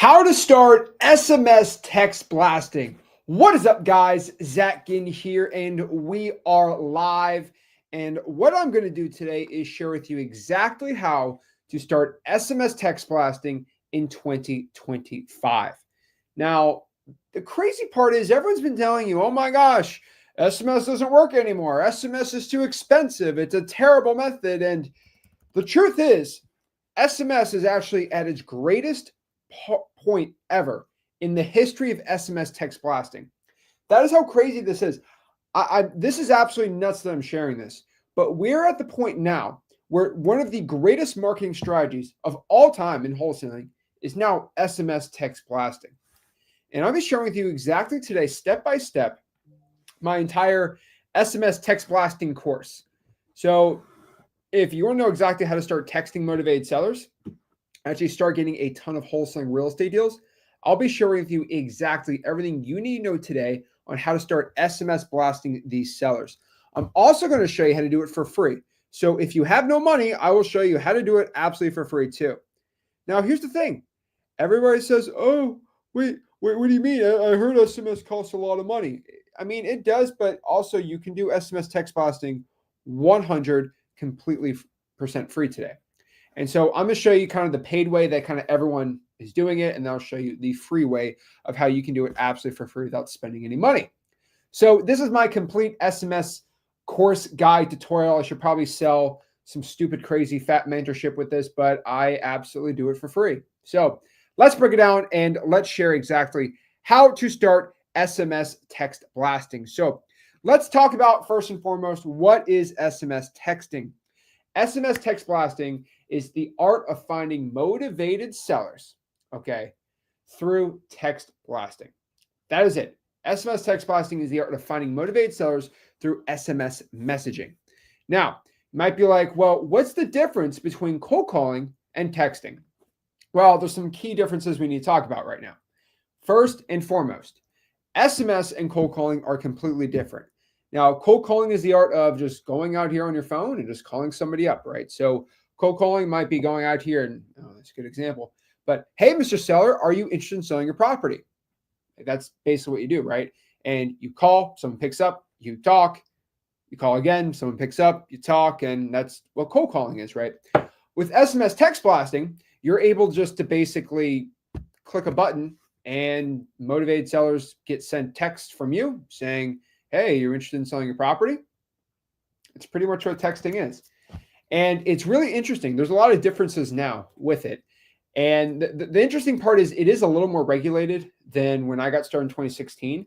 How to start SMS text blasting. What is up, guys? Rick Ginn here, and we are live. And what I'm going to do today is share with you exactly how to start SMS text blasting in 2025. Now, the crazy part is everyone's been telling you, oh my gosh, SMS doesn't work anymore. SMS is too expensive. It's a terrible method. And the truth is, SMS is actually at its greatest point ever in the history of SMS text blasting. That is how crazy this is. This is absolutely nuts that I'm sharing this, but we're at the point now where one of the greatest marketing strategies of all time in wholesaling is now SMS text blasting. And I'll be sharing with you exactly today, step by step, my entire SMS text blasting course. So if you want to know exactly how to start texting motivated sellers, actually start getting a ton of wholesaling real estate deals, I'll be sharing with you exactly everything you need to know today on how to start SMS blasting these sellers. I'm also going to show you how to do it for free. So if you have no money, I will show you how to do it absolutely for free too. Now, here's the thing. Everybody says, oh, wait, what do you mean? I heard SMS costs a lot of money. I mean, it does, but also you can do SMS text blasting 100 completely % free today. And so I'm going to show you kind of the paid way that kind of everyone is doing it. And then I'll show you the free way of how you can do it absolutely for free without spending any money. So this is my complete SMS course guide tutorial. I should probably sell some stupid, crazy, fat mentorship with this, but I absolutely do it for free. So let's break it down and let's share exactly how to start SMS text blasting. So let's talk about first and foremost, what is SMS texting? SMS text blasting is the art of finding motivated sellers, okay, through text blasting. That is it. SMS text blasting is the art of finding motivated sellers through SMS messaging. Now, you might be like, well, what's the difference between cold calling and texting? Well, there's some key differences we need to talk about right now. First and foremost, SMS and cold calling are completely different. Now, cold calling is the art of just going out here on your phone and just calling somebody up, right? So cold calling might be going out here, and that's a good example. But hey, Mr. Seller, are you interested in selling your property? That's basically what you do, right? And you call, someone picks up, you talk, you call again, someone picks up, you talk, and that's what cold calling is, right? With SMS text blasting, you're able just to basically click a button and motivated sellers get sent text from you saying, hey, you're interested in selling your property? It's pretty much what texting is. And it's really interesting. There's a lot of differences now with it. And the interesting part is it is a little more regulated than when I got started in 2016.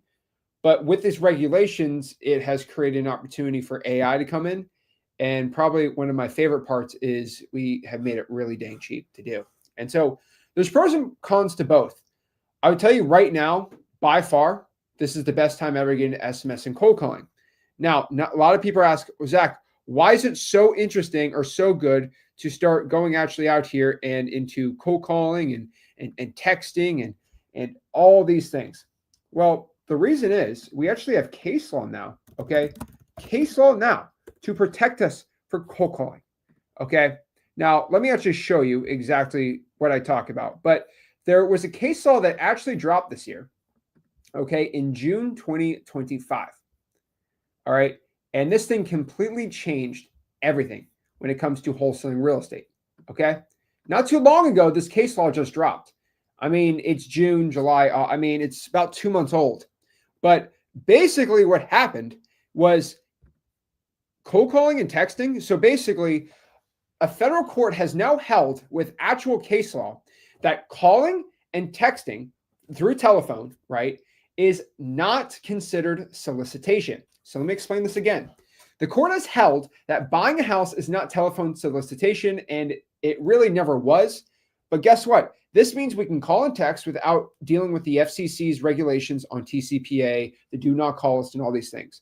But with these regulations, it has created an opportunity for AI to come in. And probably one of my favorite parts is we have made it really dang cheap to do. And so there's pros and cons to both. I would tell you right now, by far, this is the best time ever getting into SMS and cold calling. Now, a lot of people ask, well, Zach, why is it so interesting or so good to start going actually out here and into cold calling and texting and all these things? Well, the reason is we actually have case law now, okay? Case law now to protect us for cold calling, okay? Now, let me actually show you exactly what I talk about. But there was a case law that actually dropped this year, okay, in June 2025. All right. And this thing completely changed everything when it comes to wholesaling real estate. Okay. Not too long ago, this case law just dropped. I mean, it's June, July. I mean, it's about 2 months old. But basically, what happened was cold calling and texting. So basically, a federal court has now held with actual case law that calling and texting through telephone, right, is not considered solicitation. So let me explain this again. The court has held that buying a house is not telephone solicitation, and it really never was. But guess what? This means we can call and text without dealing with the FCC's regulations on TCPA, the do not call list, and all these things.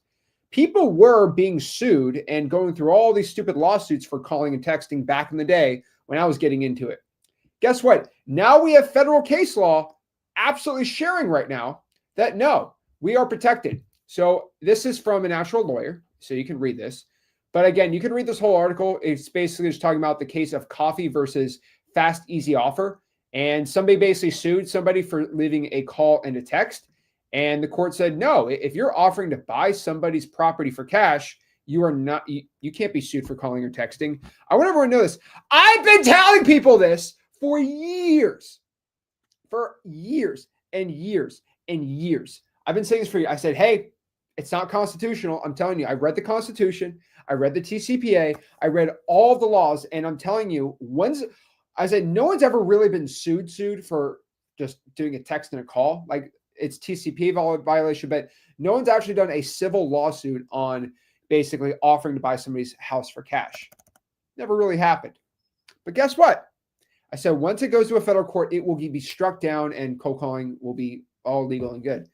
People were being sued and going through all these stupid lawsuits for calling and texting back in the day when I was getting into it. Guess what? Now we have federal case law absolutely sharing right now that no, we are protected. So this is from an actual lawyer, so you can read this. But again, you can read this whole article. It's basically just talking about the case of coffee versus fast, easy offer. And somebody basically sued somebody for leaving a call and a text. And the court said, no, if you're offering to buy somebody's property for cash, you are not, you can't be sued for calling or texting. I want everyone to know this. I've been telling people this for years and years and years. I've been saying this for you. I said, hey, it's not constitutional. I'm telling you, I read the Constitution. I read the TCPA. I read all of the laws. And I'm telling you, I said, no one's ever really been sued for just doing a text and a call. Like, it's TCPA violation, but no one's actually done a civil lawsuit on basically offering to buy somebody's house for cash. Never really happened. But guess what? I said, once it goes to a federal court, it will be struck down and cold calling will be all legal and good.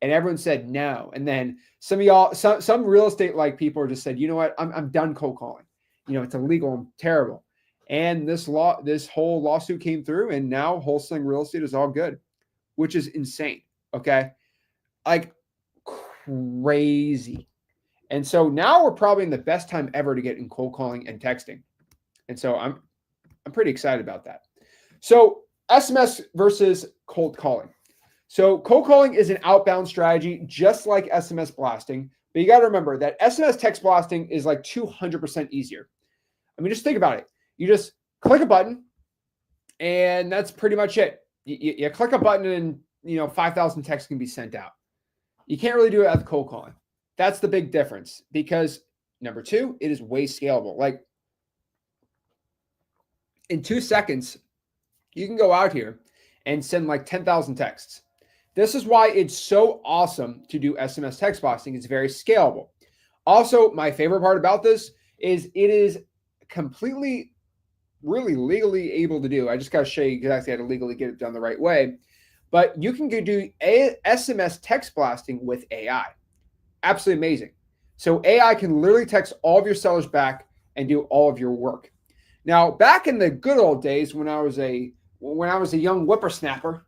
And everyone said no. And then some real estate like people just said, you know what? I'm done cold calling. You know, it's illegal and terrible. And this whole lawsuit came through, and now wholesaling real estate is all good, which is insane. Okay. Like crazy. And so now we're probably in the best time ever to get in cold calling and texting. And so I'm pretty excited about that. So SMS versus cold calling. So cold calling is an outbound strategy, just like SMS blasting. But you got to remember that SMS text blasting is like 200% easier. I mean, just think about it. You just click a button, and that's pretty much it. You click a button, and 5,000 texts can be sent out. You can't really do it at the cold calling. That's the big difference, because number two, it is way scalable. Like in 2 seconds, you can go out here and send like 10,000 texts. This is why it's so awesome to do SMS text blasting. It's very scalable. Also, my favorite part about this is it is completely, really legally able to do. I just got to show you exactly how to legally get it done the right way. But you can do SMS text blasting with AI. Absolutely amazing. So AI can literally text all of your sellers back and do all of your work. Now, back in the good old days when I was a young whippersnapper,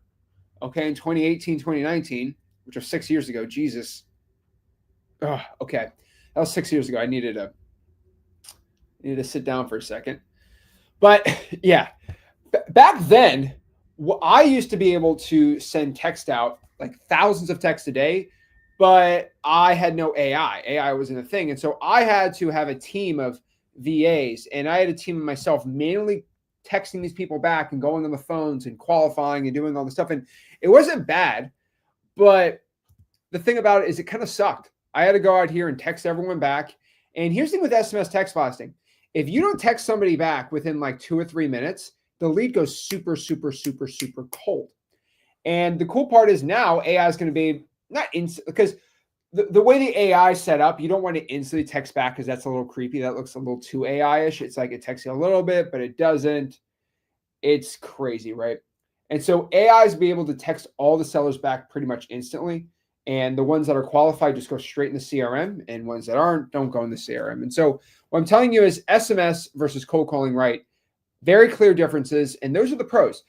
okay, in 2018, 2019, which was 6 years ago, Jesus. Oh, okay. That was 6 years ago. I needed to sit down for a second. But yeah, back then, I used to be able to send text out like thousands of texts a day, but I had no AI. AI wasn't a thing. And so I had to have a team of VAs, and I had a team of myself manually texting these people back and going on the phones and qualifying and doing all this stuff. And it wasn't bad, but the thing about it is it kind of sucked. I had to go out here and text everyone back. And here's the thing with SMS text blasting. If you don't text somebody back within like 2 or 3 minutes, the lead goes super, super, super, super cold. And the cool part is now AI is going to be not instant, because the way the AI is set up, you don't want to instantly text back because that's a little creepy. That looks a little too AI-ish. It's like it texts you a little bit, but it doesn't. It's crazy, right? And so AI is be able to text all the sellers back pretty much instantly. And the ones that are qualified just go straight in the CRM, and ones that aren't don't go in the CRM. And so what I'm telling you is SMS versus cold calling, right? Very clear differences. And those are the pros.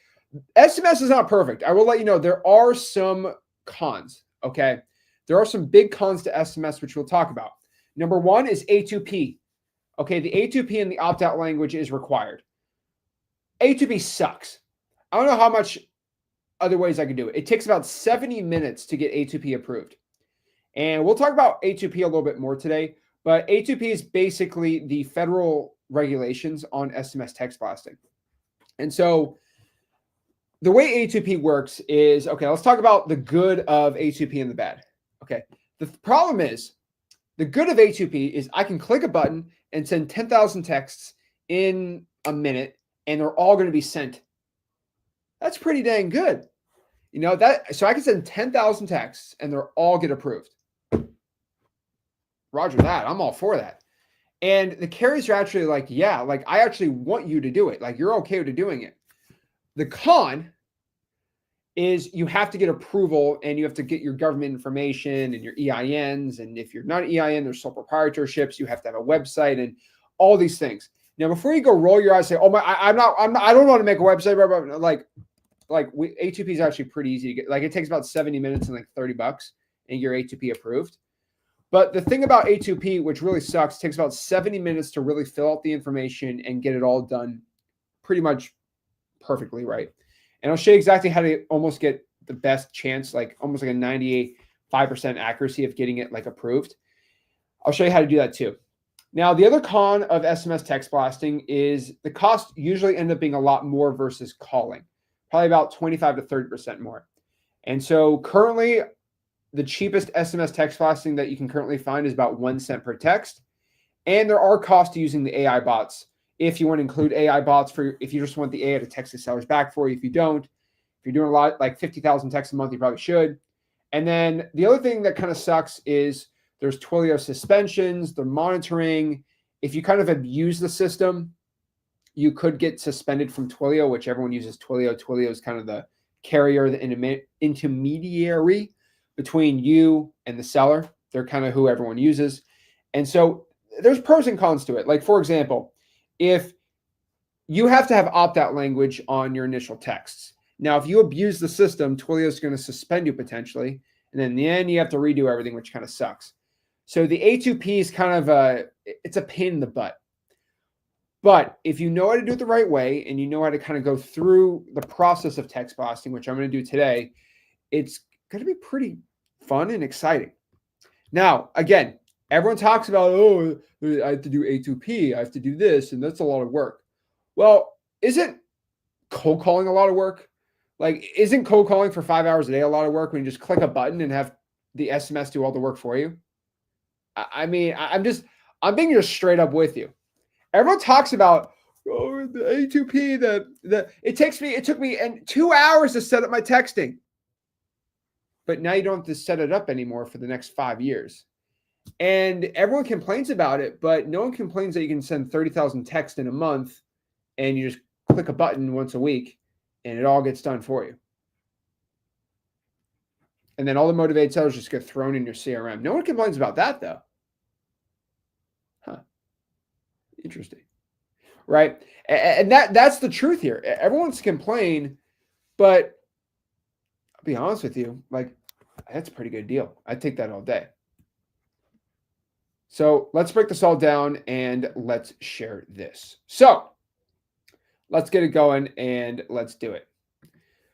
SMS is not perfect. I will let you know there are some cons, okay? There are some big cons to SMS, which we'll talk about. Number one is A2P. Okay, the A2P in the opt-out language is required. A2P sucks. I don't know how much other ways I can do it. It takes about 70 minutes to get A2P approved. And we'll talk about A2P a little bit more today, but A2P is basically the federal regulations on SMS text blasting. And so the way A2P works is, okay, let's talk about the good of A2P and the bad. Okay, the problem is, the good of A2P is I can click a button and send 10,000 texts in a minute, and they're all going to be sent. That's pretty dang good. You know that, so I can send 10,000 texts and they're all get approved. Roger that. I'm all for that. And the carriers are actually like, yeah, like I actually want you to do it. Like you're okay with doing it. The con is you have to get approval, and you have to get your government information and your EINs. And if you're not an EIN, there's sole proprietorships. You have to have a website and all these things. Now, before you go roll your eyes, say, "Oh my, I don't want to make a website." Blah, blah, blah. A2P is actually pretty easy to get. Like it takes about 70 minutes and like $30, and you're A2P approved. But the thing about A2P, which really sucks, takes about 70 minutes to really fill out the information and get it all done pretty much perfectly right. And I'll show you exactly how to almost get the best chance, like almost like a 95% accuracy of getting it like approved. I'll show you how to do that too. Now, the other con of SMS text blasting is the cost usually end up being a lot more versus calling, probably about 25 to 30% more. And so currently, the cheapest SMS text blasting that you can currently find is about 1 cent per text. And there are costs to using the AI bots. If you want to include AI bots for, if you just want the AI to text the sellers back for you, if you don't, if you're doing a lot, like 50,000 texts a month, you probably should. And then the other thing that kind of sucks is there's Twilio suspensions, the monitoring. If you kind of abuse the system, you could get suspended from Twilio, which everyone uses Twilio. Twilio is kind of the carrier, the intermediary between you and the seller. They're kind of who everyone uses. And so there's pros and cons to it. Like, for example, if you have to have opt-out language on your initial texts. Now, if you abuse the system, Twilio is going to suspend you potentially. And then in the end, you have to redo everything, which kind of sucks. So the A2P is kind of it's a pain in the butt. But if you know how to do it the right way and you know how to kind of go through the process of text blasting, which I'm going to do today, it's going to be pretty fun and exciting. Now, again, everyone talks about, oh, I have to do A2P, I have to do this, and that's a lot of work. Well, isn't cold calling a lot of work? Like, isn't cold calling for 5 hours a day a lot of work when you just click a button and have the SMS do all the work for you? I mean, I'm being just straight up with you. Everyone talks about, oh, the A2P, it took me 2 hours to set up my texting. But now you don't have to set it up anymore for the next 5 years. And everyone complains about it, but no one complains that you can send 30,000 texts in a month and you just click a button once a week and it all gets done for you. And then all the motivated sellers just get thrown in your CRM. No one complains about that, though. Huh. Interesting. Right? And that's the truth here. Everyone's complain, but I'll be honest with you, like, that's a pretty good deal. I'd take that all day. So let's break this all down and let's share this. So let's get it going and let's do it.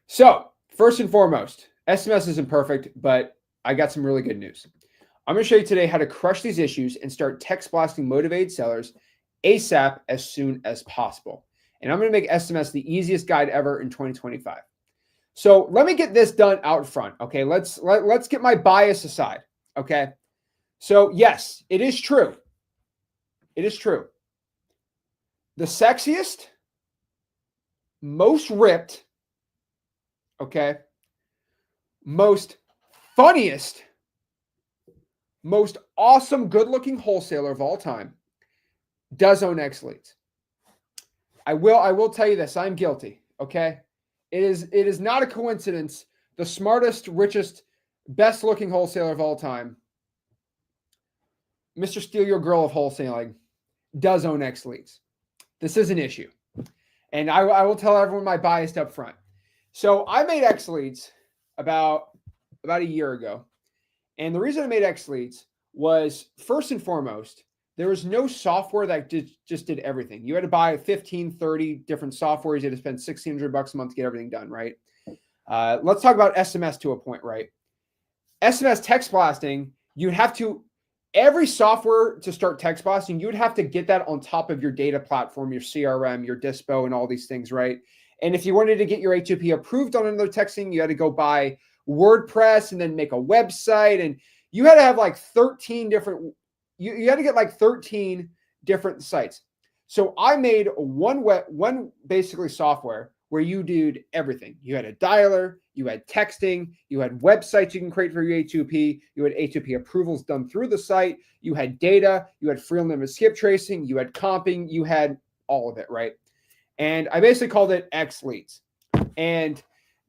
So first and foremost, SMS isn't perfect, but I got some really good news. I'm going to show you today how to crush these issues and start text blasting motivated sellers ASAP as soon as possible. And I'm going to make SMS the easiest guide ever in 2025. So let me get this done out front. Okay, let's get my bias aside. Okay. So yes, it is true. It is true. The sexiest, most ripped, okay, most funniest, most awesome, good-looking wholesaler of all time does own X leads. I will tell you this. I'm guilty. Okay, it is not a coincidence. The smartest, richest, best-looking wholesaler of all time, Mr. Steal Your Girl of wholesaling, does own X leads. This is an issue. And I will tell everyone my bias up front. So I made X leads about a year ago. And the reason I made X leads was, first and foremost, there was no software that just did everything. You had to buy 15, 30 different softwares. You had to spend $1,600 a month to get everything done, right? Let's talk about SMS to a point, right? SMS text blasting, you'd have to, every software to start text blasting, you would have to get that on top of your data platform, your CRM, your Dispo, and all these things, right? And if you wanted to get your A2P approved on another texting, you had to go buy WordPress and then make a website. And you had to have like 13 different, you had to get like 13 different sites. So I made one basically software where you did everything. You had a dialer, you had texting, you had websites you can create for your A2P, you had A2P approvals done through the site, you had data, you had free unlimited skip tracing, you had comping, you had all of it, right? And I basically called it X leads. And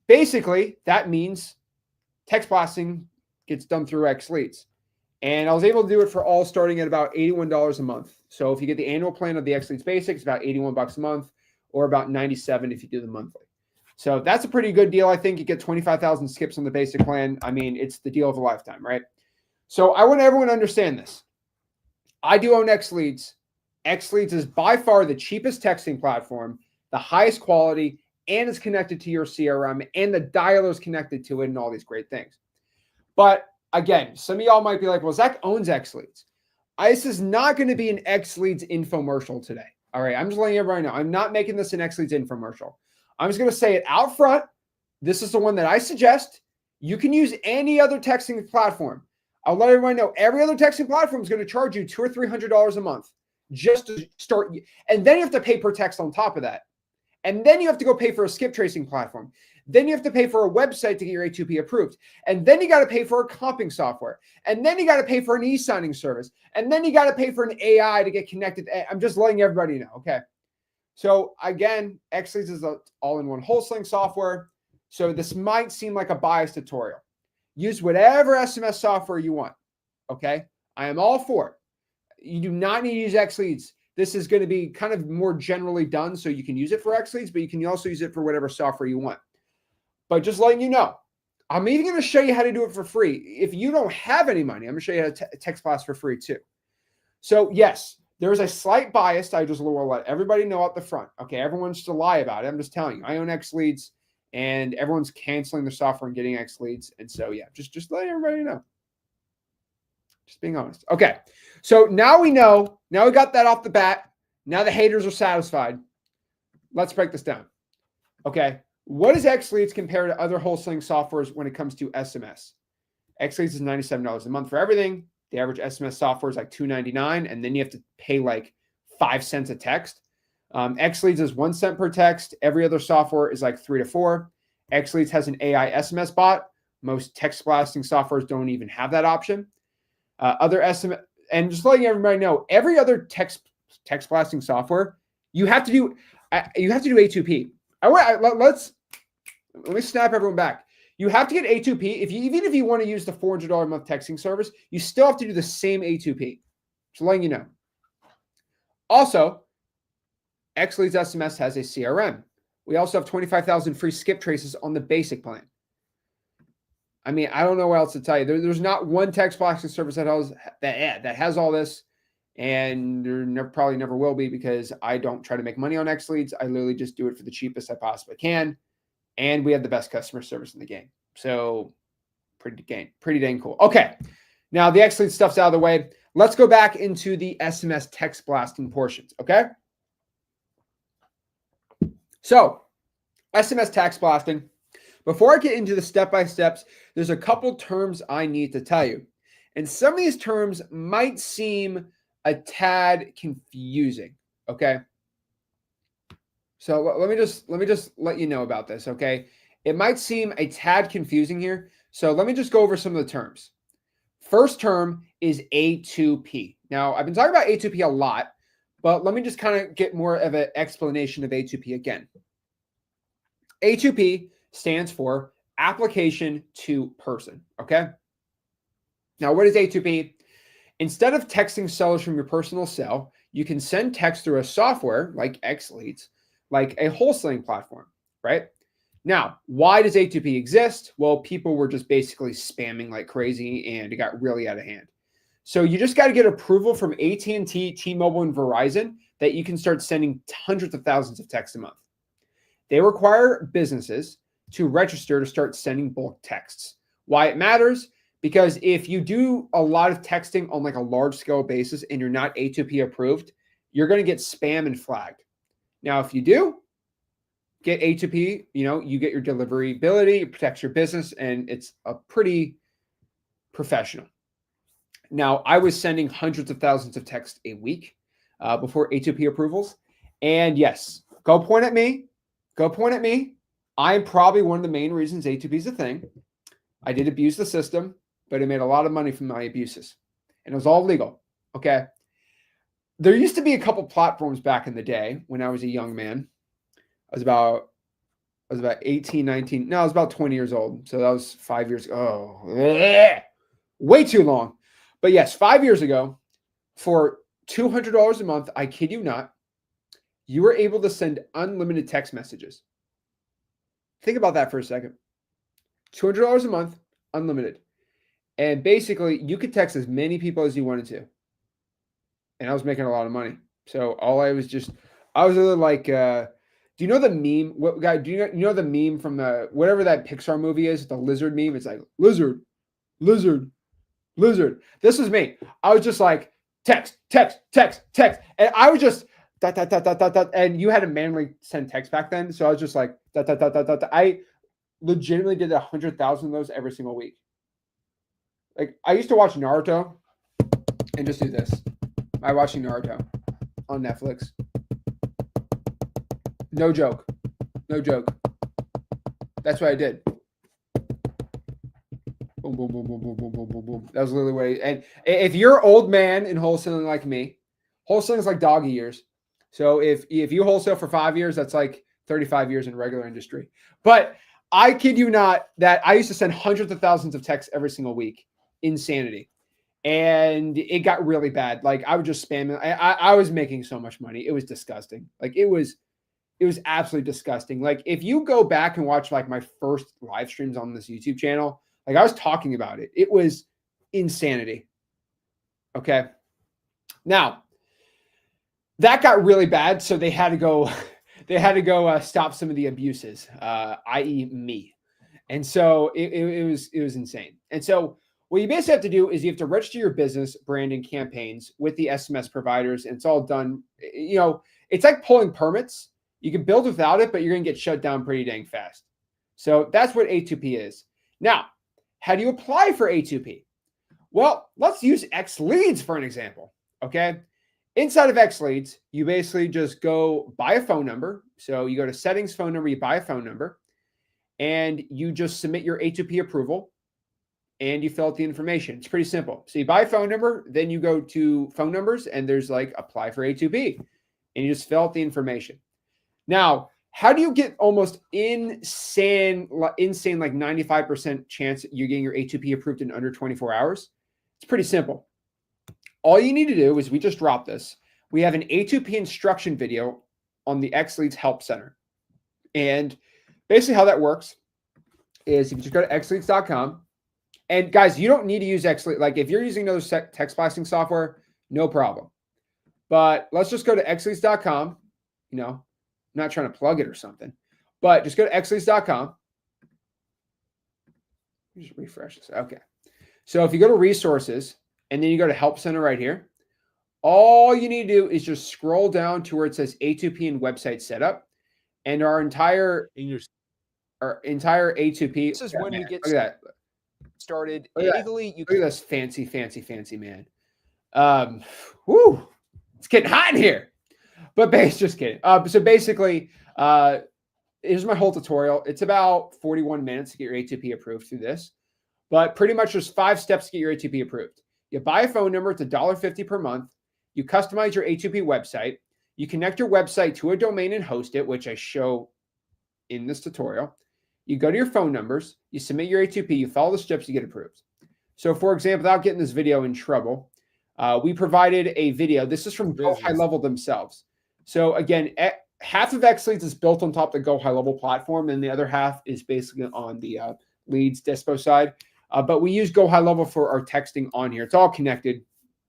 basically that means text blasting gets done through X leads. And I was able to do it for all starting at about $81 a month. So if you get the annual plan of the X leads basic, it's about $81 a month, or about $97 if you do the monthly. So that's a pretty good deal. I think you get 25,000 skips on the basic plan. I mean, it's the deal of a lifetime, right? So I want everyone to understand this. I do own X leads. X leads is by far the cheapest texting platform, the highest quality, and it's connected to your CRM, and the dialer is connected to it, and all these great things. But again, some of y'all might be like, well, Zach owns X Leads. This is not going to be an X Leads infomercial today. All right. I'm just letting everybody know. I'm not making this an X Leads infomercial. I'm just going to say it out front. This is the one that I suggest. You can use any other texting platform. I'll let everybody know every other texting platform is going to charge you $200 or $300 a month just to start. And then you have to pay per text on top of that. And then you have to go pay for a skip tracing platform. Then you have to pay for a website to get your A2P approved. And then you got to pay for a comping software. And then you got to pay for an e-signing service. And then you got to pay for an AI to get connected. I'm just letting everybody know. Okay. So again, Xleads is an all-in-one wholesaling software. So this might seem like a biased tutorial. Use whatever SMS software you want. Okay. I am all for it. You do not need to use Xleads. This is going to be kind of more generally done, so you can use it for Xleads, but you can also use it for whatever software you want. But just letting you know, I'm even going to show you how to do it for free. If you don't have any money, I'm going to show you how to text blast for free too. So yes, there is a slight bias. I just will let everybody know up the front. Okay, everyone's just a lie about it. I'm just telling you, I own Xleads, and everyone's canceling their software and getting Xleads. And so yeah, just letting everybody know. Just being honest. Okay, so now we know. Now we got that off the bat. Now the haters are satisfied. Let's break this down. Okay, what is Xleads compared to other wholesaling softwares when it comes to SMS? Xleads is $97 a month for everything. The average SMS software is like $2.99, and then you have to pay like 5 cents a text. Xleads is 1 cent per text. Every other software is like 3 to 4. Xleads has an AI SMS bot. Most text blasting softwares don't even have that option. Other SMS, and just letting everybody know, every other text blasting software, you have to do A2P. Let me snap everyone back. You have to get A2P. Even if you want to use the $400 a month texting service, you still have to do the same A2P. Just letting you know. Also, Xleads SMS has a CRM. We also have 25,000 free skip traces on the basic plan. I mean, I don't know what else to tell you. There's not one text blasting service that has all this, and there probably never will be, because I don't try to make money on Xleads. I literally just do it for the cheapest I possibly can, and we have the best customer service in the game. So pretty dang cool. Okay, now the Xleads stuff's out of the way. Let's go back into the SMS text blasting portions. Okay, so SMS text blasting. Before I get into the step-by-steps, there's a couple terms I need to tell you. And some of these terms might seem a tad confusing, okay? So let me just let you know about this, okay? It might seem a tad confusing here. So let me just go over some of the terms. First term is A2P. Now, I've been talking about A2P a lot, but let me just kind of get more of an explanation of A2P again. A2P stands for application to person, okay? Now, what is A2P? Instead of texting sellers from your personal cell, you can send text through a software like Xleads, like a wholesaling platform, right? Now, why does A2P exist? Well, people were just basically spamming like crazy, and it got really out of hand. So you just got to get approval from AT&T, T-Mobile, and Verizon that you can start sending hundreds of thousands of texts a month. They require businesses to register to start sending bulk texts. Why it matters? Because if you do a lot of texting on like a large scale basis and you're not A2P approved, you're going to get spam and flagged. Now, if you do get A2P, you get your deliverability, it protects your business, and it's a pretty professional. Now, I was sending hundreds of thousands of texts a week before A2P approvals. And yes, go point at me. I'm probably one of the main reasons A2P is a thing. I did abuse the system, but I made a lot of money from my abuses, and it was all legal. Okay. There used to be a couple platforms back in the day when I was a young man. I was about 18, 19. No, I was about 20 years old. So that was 5 years ago. Oh, way too long. But yes, 5 years ago, for $200 a month, I kid you not, you were able to send unlimited text messages. Think about that for a second. $200 a month, unlimited. And basically, you could text as many people as you wanted to. And I was making a lot of money. So I was really like, Do you know the meme? What guy? Do you know the meme from the whatever that Pixar movie is? The lizard meme. It's like lizard, lizard, lizard. This was me. I was just like text, text, text, text, and I was just dot dot dot dot dot dot. And you had to manually send text back then, so I was just like dot dot dot dot dot. I legitimately did 100,000 of those every single week. Like I used to watch Naruto and just do this. I watching Naruto on Netflix. No joke. No joke. That's what I did. Boom, boom, boom, boom, boom, boom, boom, boom, boom. That was literally what and if you're an old man in wholesaling like me, wholesaling is like dog years. So if you wholesale for 5 years, that's like 35 years in regular industry. But I kid you not that I used to send hundreds of thousands of texts every single week. Insanity. And it got really bad. Like I would just spam it. I was making so much money. It was disgusting. Like it was absolutely disgusting. Like if you go back and watch like my first live streams on this YouTube channel, like I was talking about it. It was insanity. Okay. Now that got really bad. So they had to go, stop some of the abuses, i.e. me. And so it was insane. And so what you basically have to do is you have to register your business branding campaigns with the SMS providers. And it's all done. You know, it's like pulling permits. You can build without it, but you're going to get shut down pretty dang fast. So that's what A2P is. Now, how do you apply for A2P? Well, let's use X Leads for an example. Okay. Inside of X Leads, you basically just go buy a phone number. So you go to settings, phone number, you buy a phone number, and you just submit your A2P approval and you fill out the information. It's pretty simple. So you buy a phone number, then you go to phone numbers and there's like apply for A2P and you just fill out the information. Now, how do you get almost insane like 95% chance you're getting your A2P approved in under 24 hours? It's pretty simple. All you need to do is we just dropped this. We have an A2P instruction video on the X Leads Help Center. And basically how that works is if you just go to xleads.com, and guys, you don't need to use X Leads. Like if you're using another text blasting software, no problem. But let's just go to xleads.com. You know, I'm not trying to plug it or something, but just go to xleads.com. Just refresh this. Okay. So if you go to resources and then you go to Help Center right here, all you need to do is just scroll down to where it says A2P and website setup, and our entire A2P. This is when you get look at that. started Look at legally. Look at this fancy man. It's getting hot in here. But just kidding. So basically, here's my whole tutorial. It's about 41 minutes to get your A2P approved through this. But pretty much there's 5 steps to get your A2P approved. You buy a phone number. It's $1.50 per month. You customize your A2P website. You connect your website to a domain and host it, which I show in this tutorial. You go to your phone numbers. You submit your A2P. You follow the steps. You get approved. So for example, without getting this video in trouble, we provided a video. This is from Go High Level themselves. So again, half of X Leads is built on top of the Go High Level platform, and the other half is basically on the Leads Dispo side. But we use Go High Level for our texting on here. It's all connected,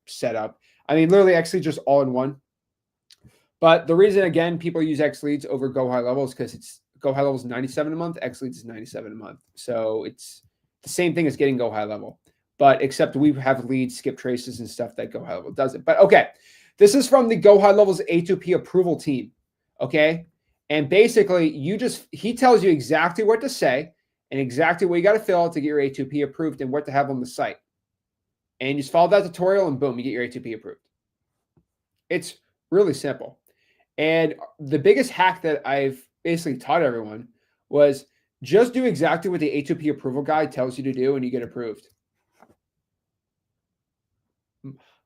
set up. I mean, literally X Leads just all in one. But the reason, again, people use X Leads over Go High Level is because it's Go High Level is $97 a month. X Leads is $97 a month. So it's the same thing as getting Go High Level, but except we have leads, skip traces, and stuff that Go High Level doesn't. But okay, this is from the Go High Level's A2P approval team. Okay. And basically he tells you exactly what to say and exactly what you got to fill out to get your A2P approved and what to have on the site. And you just follow that tutorial and boom, you get your A2P approved. It's really simple. And the biggest hack that I've basically taught everyone was just do exactly what the A2P approval guide tells you to do and you get approved.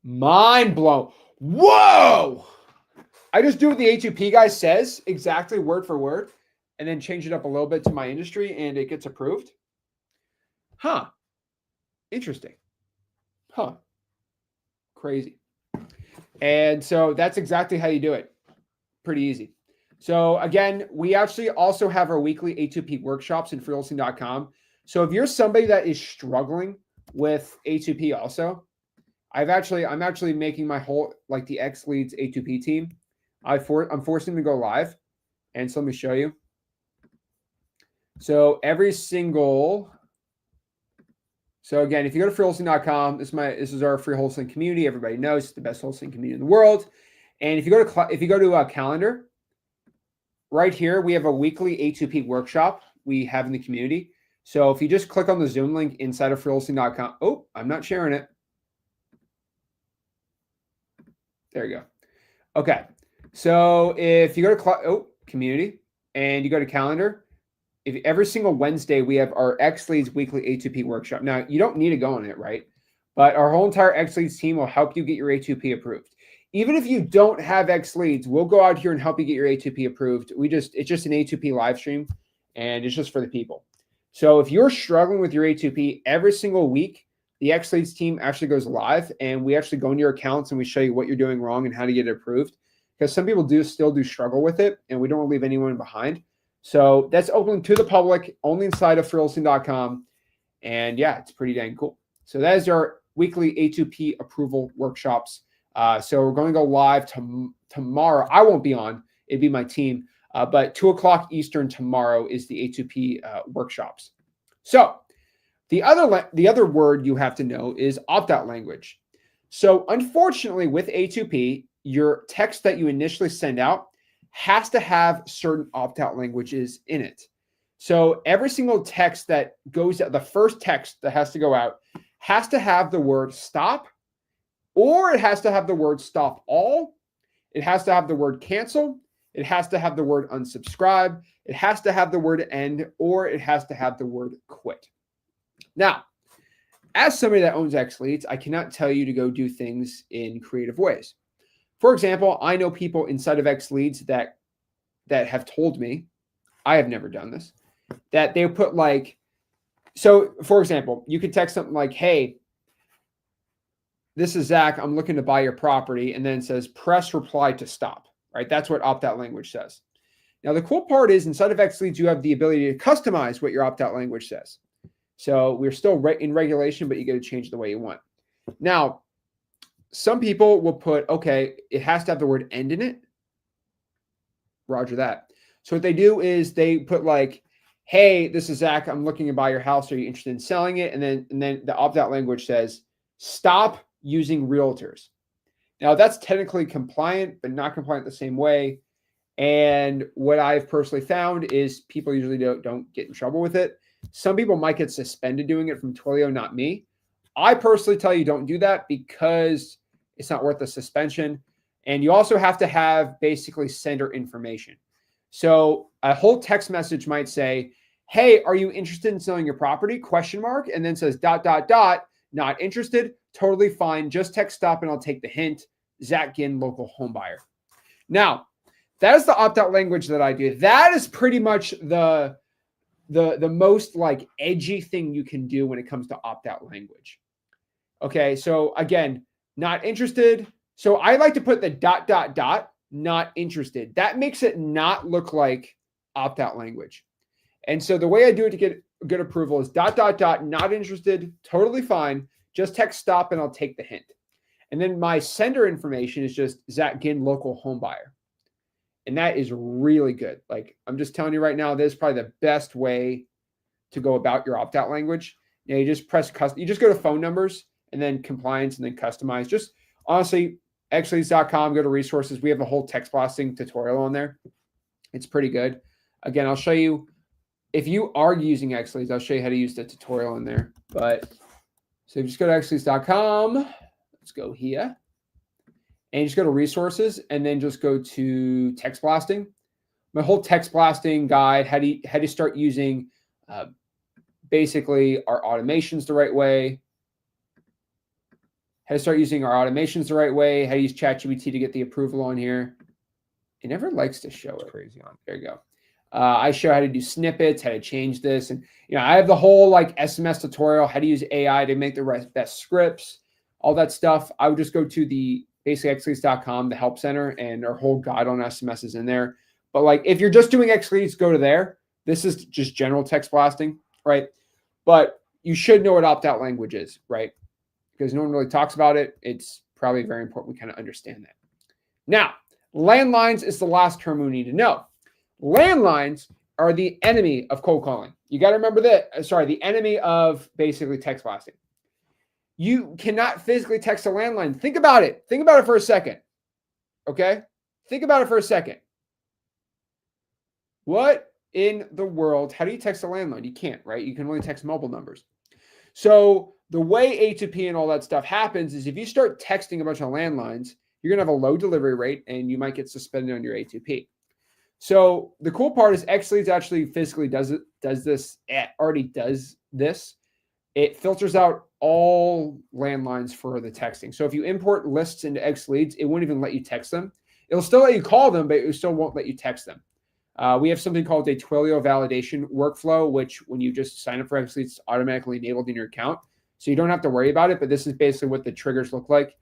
Mind blown. Whoa! I just do what the A2P guy says exactly word for word and then change it up a little bit to my industry and it gets approved. Huh. Interesting. Huh. Crazy. And so that's exactly how you do it. Pretty easy. So again, we actually also have our weekly A2P workshops in freelancing.com. So if you're somebody that is struggling with A2P also, I'm actually making my whole, like the X Leads A2P team. I'm forcing them to go live And so let me show you. So every single, so again, if you go to freewholesaling.com, this is our free wholesaling community. Everybody knows it's the best wholesaling community in the world. And if you go to a calendar, right here, we have a weekly A2P workshop we have in the community. So if you just click on the Zoom link inside of freewholesaling.com, oh, I'm not sharing it. There you go. Okay. So if you go to community and you go to calendar, if every single Wednesday we have our X Leads weekly A2P workshop. Now you don't need to go on it, right? But our whole entire X Leads team will help you get your A2P approved. Even if you don't have X Leads, we'll go out here and help you get your A2P approved. It's just an A2P live stream, and it's just for the people. So if you're struggling with your A2P, every single week, the X Leads team actually goes live, and we actually go into your accounts and we show you what you're doing wrong and how to get it approved. Because some people still do struggle with it, and we don't want to leave anyone behind. So that's open to the public, only inside of freewholesaling.com. And yeah, it's pretty dang cool. So that is our weekly A2P approval workshops. So we're going to go live tomorrow. I won't be on. It'd be my team. But 2 o'clock Eastern tomorrow is the A2P workshops. So the other word you have to know is opt-out language. So unfortunately, with A2P, your text that you initially send out has to have certain opt-out languages in it. So every single text that goes out, the first text that has to go out has to have the word stop, or it has to have the word stop all. It has to have the word cancel. It has to have the word unsubscribe. It has to have the word end, or it has to have the word quit. Now, as somebody that owns X Leads, I cannot tell you to go do things in creative ways. For example, I know people inside of X Leads that have told me, I have never done this, that they put like, so for example, you could text something like, hey, this is Zach, I'm looking to buy your property, and then it says press reply to stop, right? That's what opt-out language says. Now, the cool part is inside of X Leads, you have the ability to customize what your opt-out language says. So we're still in regulation, but you get to change the way you want. Now, some people will put, okay, it has to have the word end in it. Roger that. So what they do is they put like, hey, this is Zach, I'm looking to buy your house. Are you interested in selling it? And then the opt-out language says, stop using realtors. Now that's technically compliant, but not compliant the same way. And what I've personally found is people usually don't get in trouble with it. Some people might get suspended doing it from Twilio, not me. I personally tell you don't do that because it's not worth the suspension. And you also have to have basically sender information. So a whole text message might say, hey, are you interested in selling your property? ? And then says ... Not interested. Totally fine. Just text stop and I'll take the hint. Zach Ginn, local home buyer. Now, that is the opt-out language that I do. That is pretty much the most like edgy thing you can do when it comes to opt-out language. Okay, so again, not interested. So I like to put the ... not interested. That makes it not look like opt-out language. And so the way I do it to get good approval is ... not interested, totally fine. Just text stop and I'll take the hint. And then my sender information is just Zach Ginn, local home buyer. And that is really good. Like I'm just telling you right now, this is probably the best way to go about your opt-out language. You know, you just press you just go to phone numbers and then compliance and then customize. Just honestly, xleads.com, go to resources. We have a whole text blasting tutorial on there. It's pretty good. Again, I'll show you, if you are using X Leads, I'll show you how to use the tutorial in there. But so just go to xleads.com. Let's go here. And you just go to resources and then just go to text blasting. My whole text blasting guide, how do you start using basically our automations the right way. How to start using our automations the right way. How to use ChatGPT to get the approval on here. It never likes to show it. Crazy on. There you go. I show how to do snippets, how to change this. And, you know, I have the whole like SMS tutorial, how to use AI to make the best scripts, all that stuff. I would just go to the basically xleads.com, the help center, and our whole guide on SMS is in there. But like, if you're just doing X Leads, go to there. This is just general text blasting, right? But you should know what opt-out language is, right? Because no one really talks about it. It's probably very important we kind of understand that. Now, landlines is the last term we need to know. Landlines are the enemy of cold calling. You got to remember that. Sorry, the enemy of basically text blasting. You cannot physically text a landline. Think about it. Think about it for a second. Okay? Think about it for a second. What in the world? How do you text a landline? You can't, right? You can only text mobile numbers. So the way A2P and all that stuff happens is if you start texting a bunch of landlines, you're going to have a low delivery rate and you might get suspended on your A2P. So the cool part is XLeads actually physically does this. It already does this. It filters out all landlines for the texting. So if you import lists into XLeads, it won't even let you text them. It'll still let you call them, but it still won't let you text them. We have something called a Twilio validation workflow, which when you just sign up for XLeads, it's automatically enabled in your account. So you don't have to worry about it, but this is basically what the triggers look like.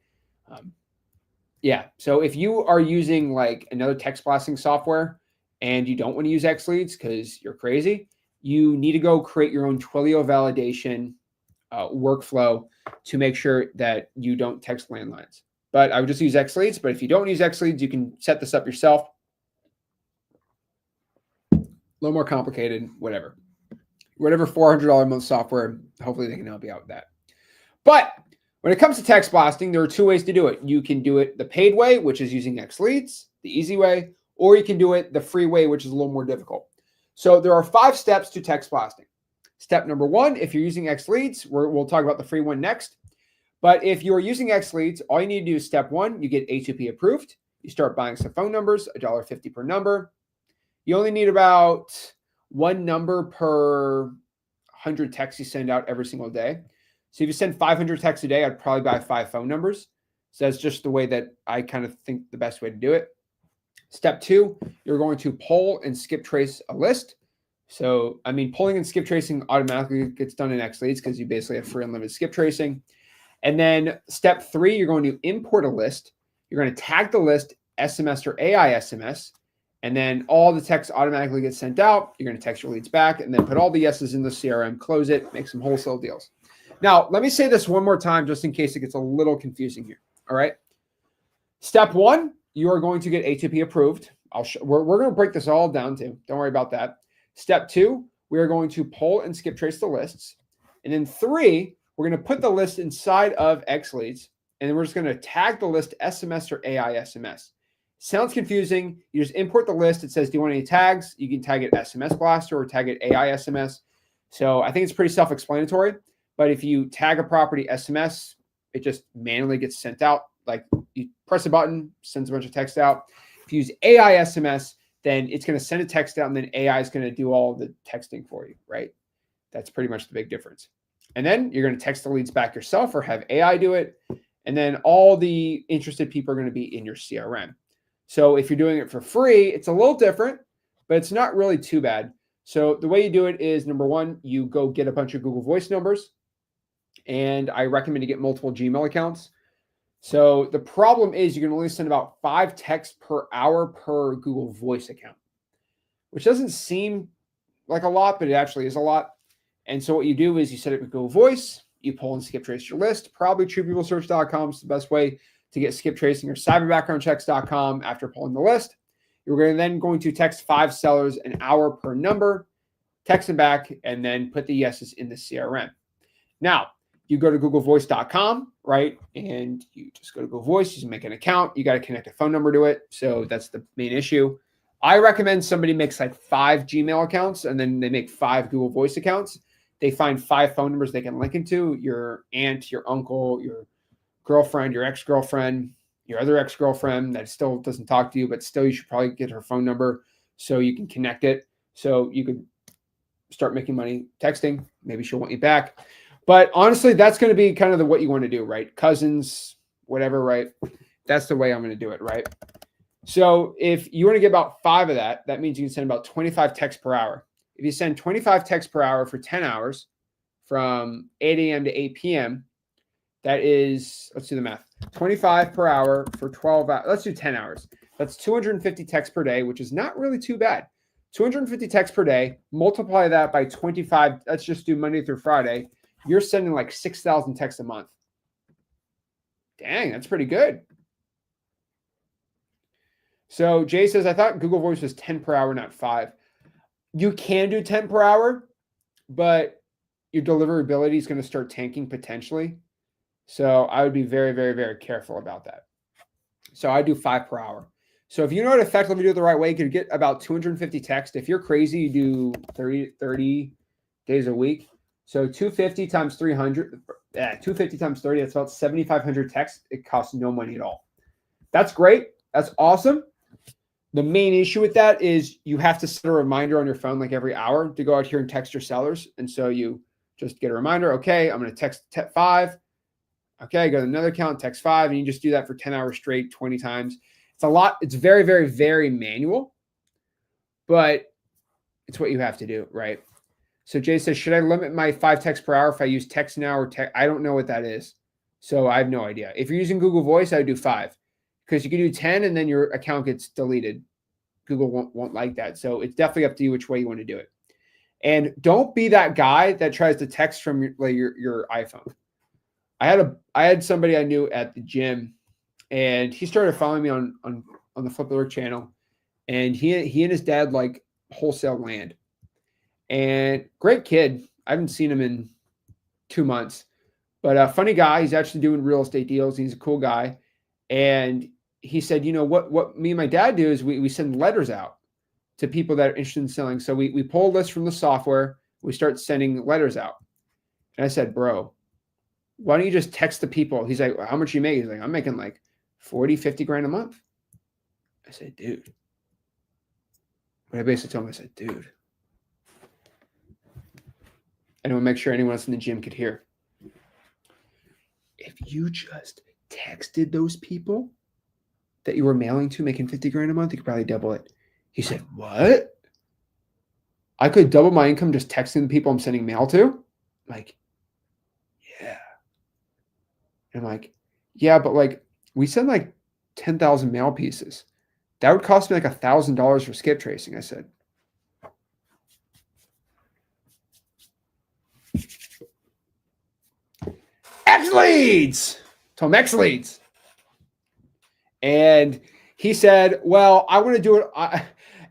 Yeah. So if you are using like another text blasting software and you don't want to use XLeads because you're crazy, you need to go create your own Twilio validation workflow to make sure that you don't text landlines. But I would just use XLeads. But if you don't use XLeads, you can set this up yourself. A little more complicated, whatever $400 a month software, hopefully they can help you out with that. But when it comes to text blasting, there are two ways to do it. You can do it the paid way, which is using XLeads, the easy way, or you can do it the free way, which is a little more difficult. So there are 5 steps to text blasting. Step number 1, if you're using XLeads, we'll talk about the free one next. But if you're using XLeads, all you need to do is step 1, you get A2P approved. You start buying some phone numbers, $1.50 per number. You only need about 1 number per 100 texts you send out every single day. So if you send 500 texts a day, I'd probably buy 5 phone numbers. So that's just the way that I kind of think the best way to do it. Step 2, you're going to pull and skip trace a list. So, I mean, pulling and skip tracing automatically gets done in XLeads because you basically have free unlimited skip tracing. And then step 3, you're going to import a list. You're going to tag the list SMS or AI SMS. And then all the text automatically gets sent out. You're going to text your leads back and then put all the yeses in the CRM, close it, make some wholesale deals. Now, let me say this one more time just in case it gets a little confusing here. All right. Step 1, you are going to get A2P approved. We're going to break this all down too. Don't worry about that. Step 2, we are going to pull and skip trace the lists. And then 3, we're going to put the list inside of XLeads. And then we're just going to tag the list SMS or AI SMS. Sounds confusing. You just import the list. It says, do you want any tags? You can tag it SMS Blaster or tag it AI SMS. So I think it's pretty self-explanatory. But if you tag a property SMS, it just manually gets sent out. Like you press a button, sends a bunch of text out. If you use AI SMS, then it's going to send a text out and then AI is going to do all the texting for you, right? That's pretty much the big difference. And then you're going to text the leads back yourself or have AI do it. And then all the interested people are going to be in your CRM. So if you're doing it for free, it's a little different, but it's not really too bad. So the way you do it is, number 1, you go get a bunch of Google Voice numbers. And I recommend you get multiple Gmail accounts. So the problem is you can only send about 5 texts per hour per Google Voice account, which doesn't seem like a lot, but it actually is a lot. And so what you do is you set it with Google Voice, you pull and skip trace your list. Probably TruePeopleSearch.com is the best way to get skip tracing, or cyberbackgroundchecks.com after pulling the list. You're then going to text 5 sellers an hour per number, text them back, and then put the yeses in the CRM. Now, you go to googlevoice.com, right? And you just go to Google Voice, you make an account, you got to connect a phone number to it. So that's the main issue. I recommend somebody makes like 5 Gmail accounts and then they make 5 Google Voice accounts. They find 5 phone numbers they can link into: your aunt, your uncle, your girlfriend, your ex-girlfriend, your other ex-girlfriend that still doesn't talk to you, but still you should probably get her phone number so you can connect it. So you could start making money texting. Maybe she'll want you back. But honestly, that's going to be kind of what you want to do, right? Cousins, whatever, right? That's the way I'm going to do it, right? So if you want to get about 5 of that, that means you can send about 25 texts per hour. If you send 25 texts per hour for 10 hours from 8 a.m. to 8 p.m., that is, let's do the math, 25 per hour for 12 hours. Let's do 10 hours. That's 250 texts per day, which is not really too bad. 250 texts per day, multiply that by 25. Let's just do Monday through Friday. You're sending like 6,000 texts a month. Dang, that's pretty good. So Jay says, I thought Google Voice was 10 per hour, not 5. You can do 10 per hour, but your deliverability is going to start tanking potentially. So I would be very, very, very careful about that. So I do 5 per hour. So if you know how to effectively do it the right way, you can get about 250 texts. If you're crazy, you do 30 days a week. So 250 times 300, 250 times 30, that's about 7,500 texts. It costs no money at all. That's great. That's awesome. The main issue with that is you have to set a reminder on your phone like every hour to go out here and text your sellers. And so you just get a reminder. Okay, I'm going to text 5. Okay, go to another account, text 5, and you just do that for 10 hours straight, 20 times. It's a lot. It's very, very, very manual, but it's what you have to do, right? So Jay says, should I limit my 5 texts per hour if I use Text Now or text? I don't know what that is. So I have no idea. If you're using Google Voice, I would do 5 because you can do 10 and then your account gets deleted. Google won't like that. So it's definitely up to you which way you want to do it. And don't be that guy that tries to text from your iPhone. I had somebody I knew at the gym, and he started following me on the Flip the Work channel, and he and his dad like wholesale land. And great kid. I haven't seen him in 2 months, but a funny guy. He's actually doing real estate deals. He's a cool guy. And he said, you know, what me and my dad do is we send letters out to people that are interested in selling. So we pull a list from the software. We start sending letters out. And I said, bro, why don't you just text the people? He's like, how much you make? He's like, I'm making like 40, 50 grand a month. I said, dude. But I basically told him, I said, dude. I don't make sure anyone else in the gym could hear. If you just texted those people that you were mailing to making 50 grand a month, you could probably double it. He said, what? I could double my income just texting the people I'm sending mail to? I'm like, yeah. And I'm like, yeah, but like we send like 10,000 mail pieces. That would cost me like $1,000 for skip tracing, I said. X leads. Told him X leads. And he said, well, I want to do it.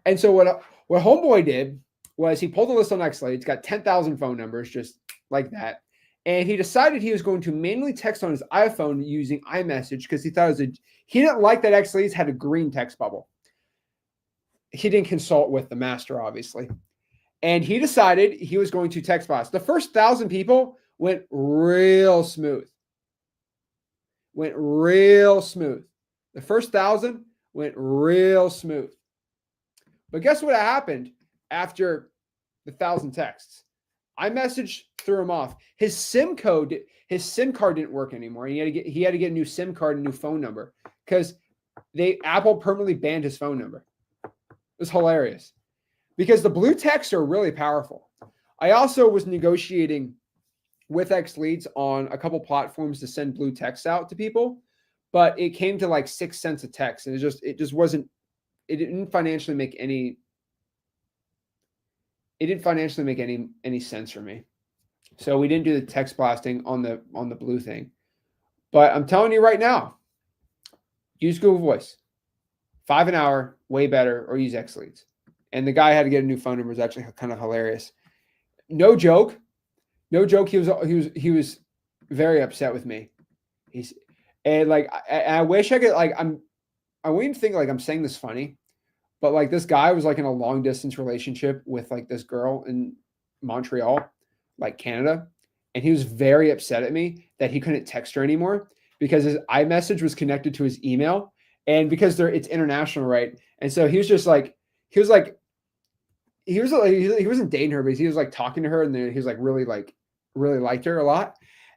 And so what Homeboy did was he pulled a list on X leads, got 10,000 phone numbers, just like that. And he decided he was going to manually text on his iPhone using iMessage because he thought it was he didn't like that X leads had a green text bubble. He didn't consult with the master, obviously. And he decided he was going to text blast. The first 1,000 people went real smooth. The first 1,000 went real smooth. But guess what happened after the 1,000 texts? iMessage threw him off. His SIM card didn't work anymore. He had to get a new SIM card and new phone number because Apple permanently banned his phone number. It was hilarious because the blue texts are really powerful. I also was negotiating with X Leads on a couple platforms to send blue texts out to people, but it came to like 6 cents a text, and it didn't financially make any. It didn't financially make any sense for me. So we didn't do the text blasting on the blue thing. But I'm telling you right now, use Google Voice. 5 an hour, way better, or use X Leads. And the guy had to get a new phone number. It was actually kind of hilarious. No joke. He was very upset with me. I wish I could I wouldn't think like I'm saying this funny, but like this guy was like in a long distance relationship with like this girl in Montreal, like Canada, and he was very upset at me that he couldn't text her anymore because his iMessage was connected to his email, and because it's international, right? And so he wasn't dating her, but he was like talking to her, and then he was like really liked her a lot,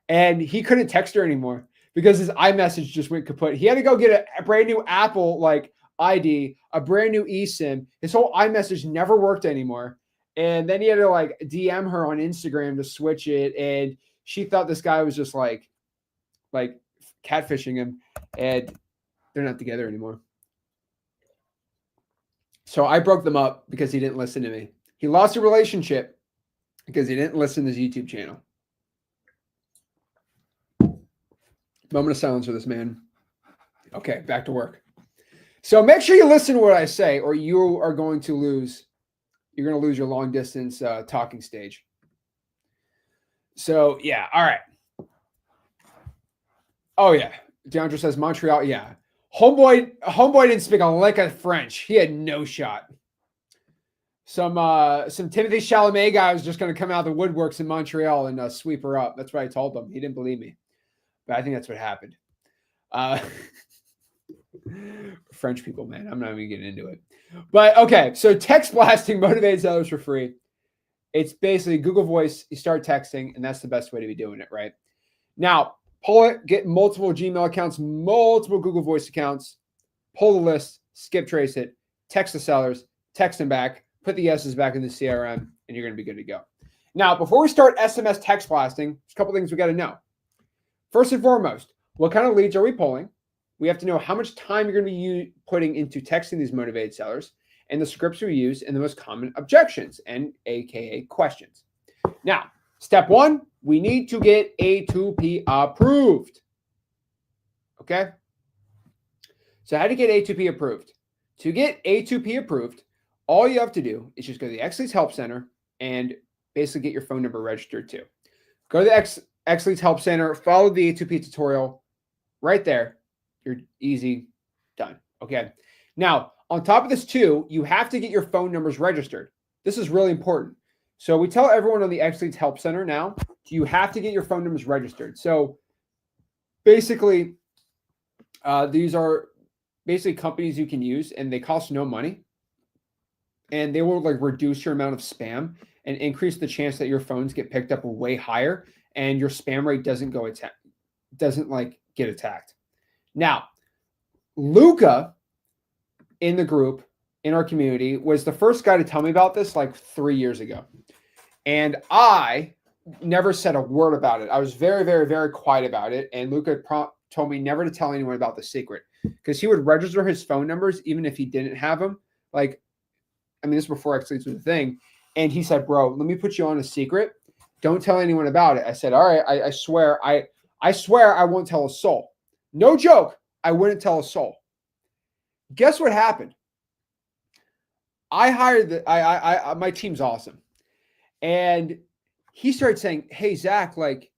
and he couldn't text her anymore because his iMessage just went kaput. He had to go get a brand new Apple like ID, a brand new eSIM. His whole iMessage never worked anymore. And then he had to like DM her on Instagram to switch it. And she thought this guy was just like catfishing him, and they're not together anymore. So I broke them up because he didn't listen to me. He lost a relationship because he didn't listen to his YouTube channel. Moment of silence for this man. Okay, back to work. So make sure you listen to what I say, or you are going to lose. You're going to lose your long distance talking stage. So yeah, all right. Oh yeah, DeAndre says Montreal. Yeah, homeboy didn't speak a lick of French. He had no shot. Some Timothy Chalamet guy was just going to come out of the woodworks in Montreal and sweep her up. That's what I told him. He didn't believe me, but I think that's what happened. French people, man. I'm not even getting into it. But okay, so text blasting motivates others for free. It's basically Google Voice. You start texting, and that's the best way to be doing it, right? Now, pull it, get multiple Gmail accounts, multiple Google Voice accounts, pull the list, skip trace it, text the sellers, text them back, put the S's back in the CRM, and you're going to be good to go. Now, before we start SMS text blasting, there's a couple things we got to know. First and foremost, what kind of leads are we pulling? We have to know how much time you're going to be putting into texting these motivated sellers and the scripts we use and the most common objections and AKA questions. Now, step one, we need to get A2P approved. Okay? So how to get A2P approved? To get A2P approved, all you have to do is just go to the X Leads Help Center and basically get your phone number registered too. Go to the X Leads Help Center, follow the A2P tutorial right there. You're easy, done. Okay. Now, on top of this too, you have to get your phone numbers registered. This is really important. So we tell everyone on the X Leads Help Center now, you have to get your phone numbers registered. So basically, these are basically companies you can use, and they cost no money. And they will like reduce your amount of spam and increase the chance that your phones get picked up way higher and your spam rate doesn't get attacked. Now, Luca in the group, in our community, was the first guy to tell me about this like 3 years ago. And I never said a word about it. I was very, very, very quiet about it. And Luca told me never to tell anyone about the secret because he would register his phone numbers even if he didn't have them. Like, I mean, this was before X Leads was a thing. And he said, bro, let me put you on a secret. Don't tell anyone about it. I said, all right, I swear, I swear I won't tell a soul. No joke. I wouldn't tell a soul. Guess what happened? I hired my team's awesome. And he started saying, hey, Zach, like,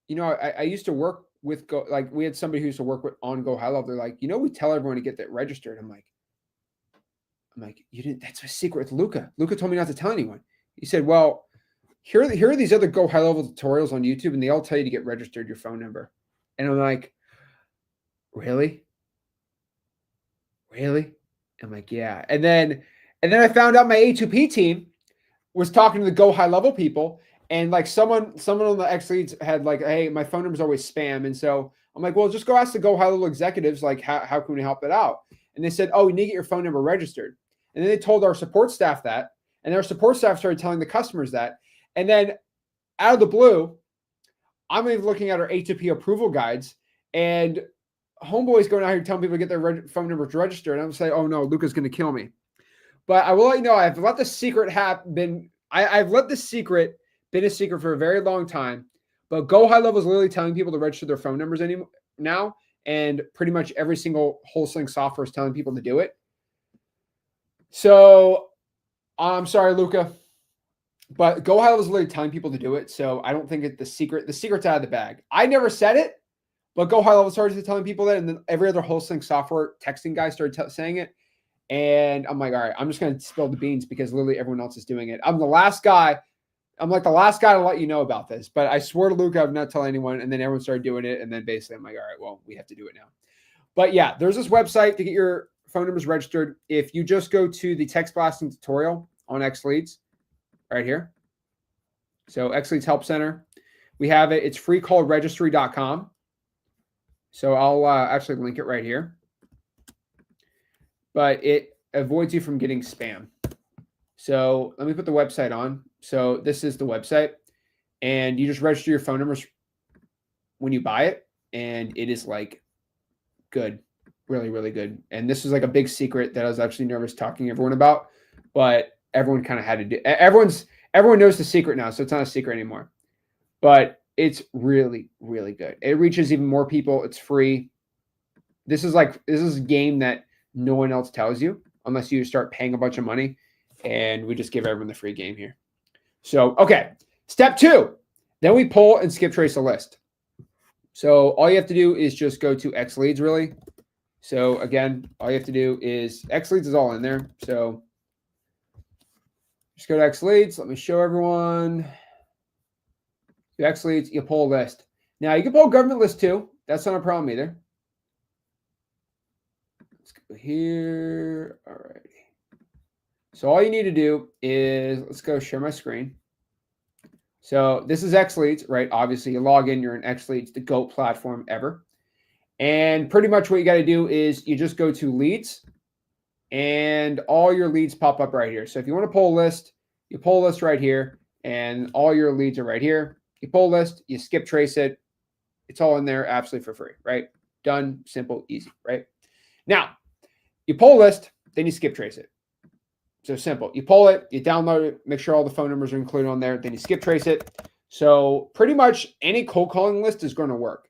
you know, I used to work with we had somebody who used to work on Go High Level. They're like, you know, we tell everyone to get that registered. I'm like, you didn't, that's a secret with Luca. Luca told me not to tell anyone. He said, well, here are these other Go High Level tutorials on YouTube, and they all tell you to get registered your phone number. And I'm like, really? Really? I'm like, yeah. And then I found out my A2P team was talking to the Go High Level people, and like someone on the X Leads had like, hey, my phone number is always spam. And so I'm like, well, just go ask the Go High Level executives, like, how can we help it out? And they said, oh, you need to get your phone number registered. And then they told our support staff that, and our support staff started telling the customers that. And then out of the blue, I'm even looking at our A2P approval guides, and homeboy's going out here telling people to get their phone numbers registered. And I'm saying, oh no, Luca's going to kill me. But I will let you know, I've let the secret I've let this secret been a secret for a very long time. But Go High Level is literally telling people to register their phone numbers now. And pretty much every single wholesaling software is telling people to do it. So I'm sorry, Luca, but Go High Level is literally telling people to do it. So I don't think the secret's out of the bag. I never said it, but Go High Level started telling people that. And then every other wholesaling software texting guy started saying it. And I'm like, all right, I'm just going to spill the beans because literally everyone else is doing it. I'm the last guy. I'm like the last guy to let you know about this, but I swear to Luca, I've not telling anyone. And then everyone started doing it. And then basically I'm like, all right, well, we have to do it now. But yeah, there's this website to get your phone numbers registered. If you just go to the text blasting tutorial on X Leads right here. So X Leads Help Center, we have it. It's freecallregistry.com. So I'll actually link it right here. But it avoids you from getting spam. So let me put the website on. So this is the website, and you just register your phone numbers when you buy it, and it is like good, really, really good. And this is like a big secret that I was actually nervous talking to everyone about, but everyone kind of had to do. Everyone knows the secret now, so it's not a secret anymore. But it's really, really good. It reaches even more people. It's free. This is a game that no one else tells you unless you start paying a bunch of money, and we just give everyone the free game here. So, okay, step 2, then we pull and skip trace a list. So all you have to do is just go to X leads, really. So again, all you have to do is X leads is all in there. So just go to X leads. Let me show everyone. X leads, you pull a list. Now you can pull a government list too. That's not a problem either. Let's go here. All right. So all you need to do is, let's go share my screen. So this is X leads, right? Obviously you log in, you're in X leads, the GOAT platform ever. And pretty much what you got to do is you just go to leads and all your leads pop up right here. So if you want to pull a list, you pull a list right here and all your leads are right here. You pull a list, you skip trace it. It's all in there absolutely for free, right? Done, simple, easy, right? Now, you pull a list, then you skip trace it. So simple. You pull it, you download it, make sure all the phone numbers are included on there, then you skip trace it. So pretty much any cold calling list is going to work.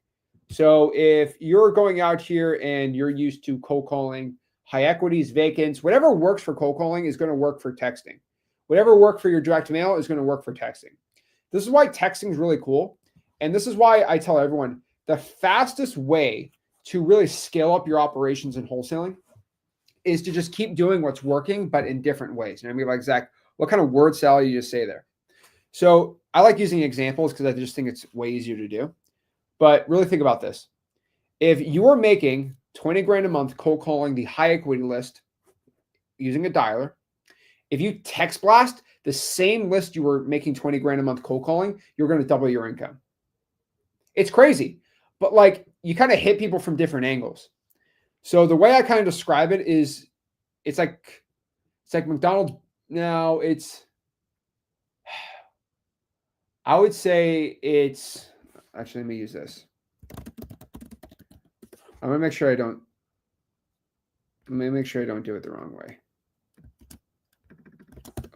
So if you're going out here and you're used to cold calling, high equities, vacants, whatever works for cold calling is going to work for texting. Whatever worked for your direct mail is going to work for texting. This is why texting is really cool. And this is why I tell everyone the fastest way to really scale up your operations in wholesaling is to just keep doing what's working, but in different ways. And I mean, like, Zach, what kind of word salad you just say there? So I like using examples because I just think it's way easier to do. But really think about this. If you are making 20 grand a month cold calling the high equity list using a dialer, if you text blast the same list you were making 20 grand a month cold calling, you're going to double your income. It's crazy, but like you kind of hit people from different angles. So the way I kind of describe it is it's like McDonald's. No, I would say it's actually, let me use this. I'm going to make sure I don't do it the wrong way.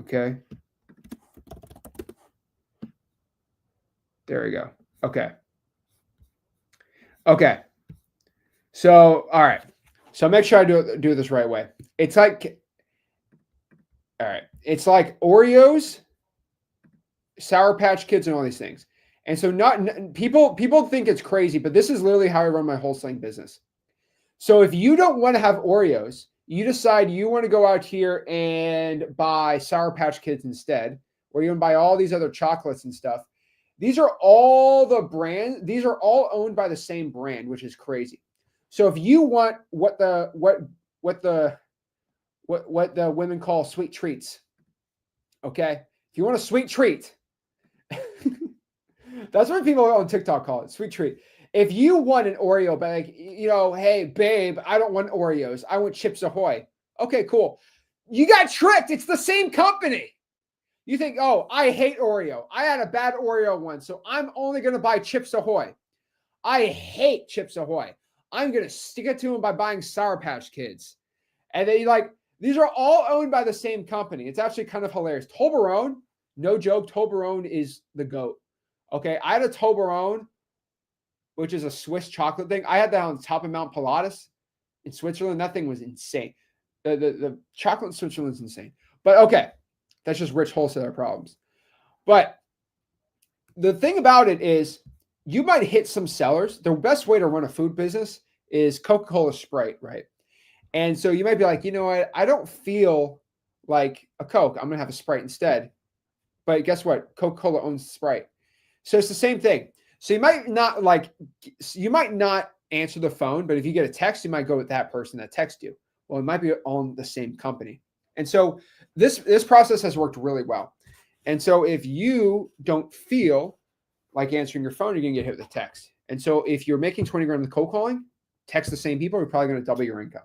Okay. There we go. Okay. Okay. So, all right. So make sure I do this right way. It's like, all right. It's like Oreos, Sour Patch Kids, and all these things. And so people think it's crazy, but this is literally how I run my wholesaling business. So if you don't want to have Oreos, you decide you want to go out here and buy Sour Patch Kids instead, or you want to buy all these other chocolates and stuff. These are all the brands. These are all owned by the same brand, which is crazy. So if you want what the women call sweet treats, okay? If you want a sweet treat, that's what people on TikTok call it, sweet treat. If you want an Oreo bag, hey, babe, I don't want Oreos. I want Chips Ahoy. Okay, cool. You got tricked. It's the same company. You think, oh, I hate Oreo. I had a bad Oreo one, so I'm only going to buy Chips Ahoy. I hate Chips Ahoy. I'm going to stick it to them by buying Sour Patch Kids. And these are all owned by the same company. It's actually kind of hilarious. Toblerone, no joke, Toblerone is the GOAT. Okay, I had a Toblerone, which is a Swiss chocolate thing. I had that on top of Mount Pilatus in Switzerland. That thing was insane. The chocolate in Switzerland is insane. But okay, that's just rich wholesaler problems. But the thing about it is you might hit some sellers. The best way to run a food business is Coca-Cola Sprite, right? And so you might be like, you know what? I don't feel like a Coke. I'm going to have a Sprite instead. But guess what? Coca-Cola owns Sprite. So it's the same thing. So you might not answer the phone, but if you get a text, you might go with that person that texted you. Well, it might be on the same company. And so this process has worked really well. And so if you don't feel like answering your phone, you're going to get hit with a text. And so if you're making 20 grand with cold calling, text the same people, you're probably going to double your income.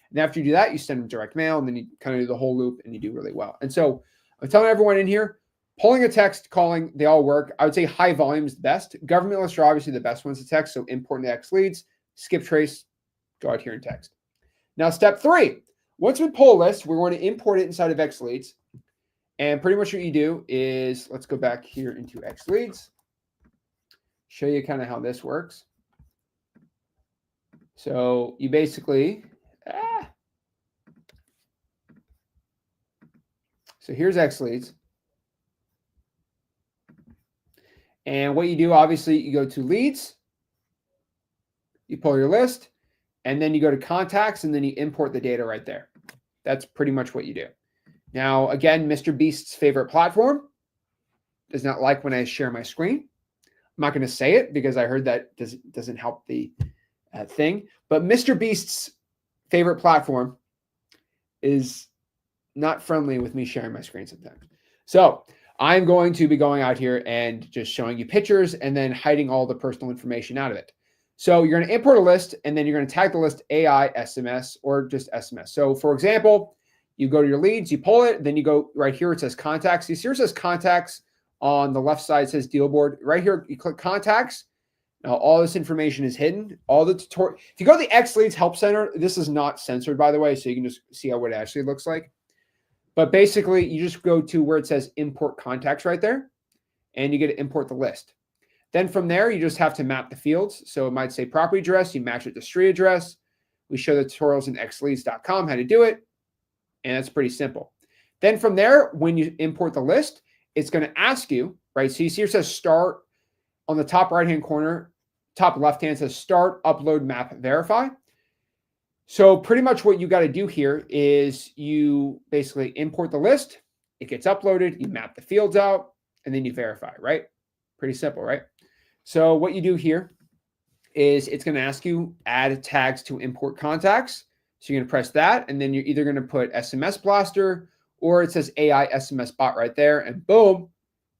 And after you do that, you send them direct mail, and then you kind of do the whole loop, and you do really well. And so I'm telling everyone in here, pulling a text, calling, they all work. I would say high volume is the best. Government lists are obviously the best ones to text. So import into X leads, skip trace, go out here and text. Now, step 3, once we pull a list, we're going to import it inside of X leads. And pretty much what you do is, let's go back here into X leads, show you kind of how this works. So you basically, So here's X leads. And what you do, obviously, you go to leads, you pull your list, and then you go to contacts, and then you import the data right there. That's pretty much what you do. Now, again, Mr. Beast's favorite platform does not like when I share my screen. I'm not going to say it because I heard that doesn't help the thing. But Mr. Beast's favorite platform is not friendly with me sharing my screen sometimes. So I'm going to be going out here and just showing you pictures and then hiding all the personal information out of it. So you're going to import a list, and then you're going to tag the list AI SMS or just SMS. So for example, you go to your leads, you pull it, then you go right here, it says contacts. You see here it says contacts. On the left side, it says deal board. Right here, you click contacts. Now, all this information is hidden. All the tutorial. If you go to the X Leads Help Center, this is not censored, by the way, so you can just see how it actually looks like. But basically, you just go to where it says import contacts right there, and you get to import the list. Then from there, you just have to map the fields. So it might say property address. You match it to street address. We show the tutorials in xleads.com how to do it, and it's pretty simple. Then from there, when you import the list, it's going to ask you, right? So you see here it says start on the top right-hand corner, top left-hand says start, upload, map, verify. So pretty much what you got to do here is you basically import the list, it gets uploaded, you map the fields out, and then you verify, right? Pretty simple, right? So what you do here is it's going to ask you add tags to import contacts. So you're going to press that, and then you're either going to put SMS Blaster, or it says AI SMS bot right there, and boom,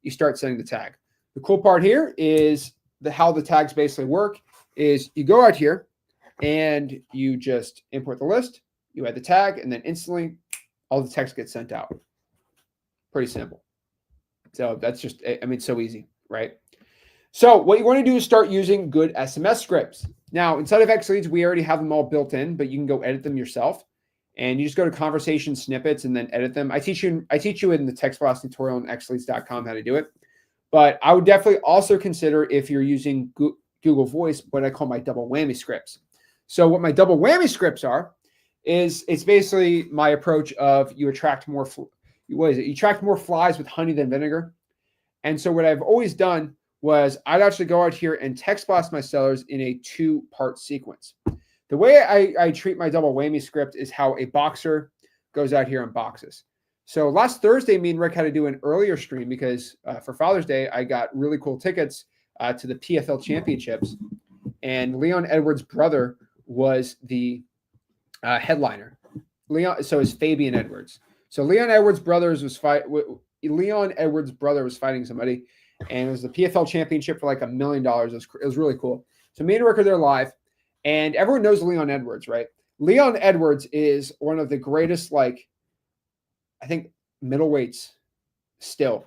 you start sending the tag. The cool part here is how the tags basically work is you go out here and you just import the list, you add the tag, and then instantly all the text gets sent out. Pretty simple. So that's just, I mean, so easy, right? So what you want to do is start using good SMS scripts. Now, inside of X Leads, we already have them all built in, but you can go edit them yourself. And you just go to conversation snippets and then edit them. I teach you in the text blast tutorial on xleads.com how to do it. But I would definitely also consider if you're using Google Voice, what I call my double whammy scripts. So what my double whammy scripts are is it's basically my approach of you attract more you attract more flies with honey than vinegar. And so what I've always done was I'd actually go out here and text blast my sellers in a 2-part sequence. The way I treat my double whammy script is how a boxer goes out here and boxes. So last Thursday, me and Rick had to do an earlier stream because for Father's Day, I got really cool tickets to the PFL Championships. And Leon Edwards' brother was the headliner. So is Fabian Edwards. So Leon Edwards' brother was fighting somebody, and it was the PFL Championship for like $1 million. It was really cool. So me and Rick are there live. And everyone knows Leon Edwards, right? Leon Edwards is one of the greatest, I think, middleweights still.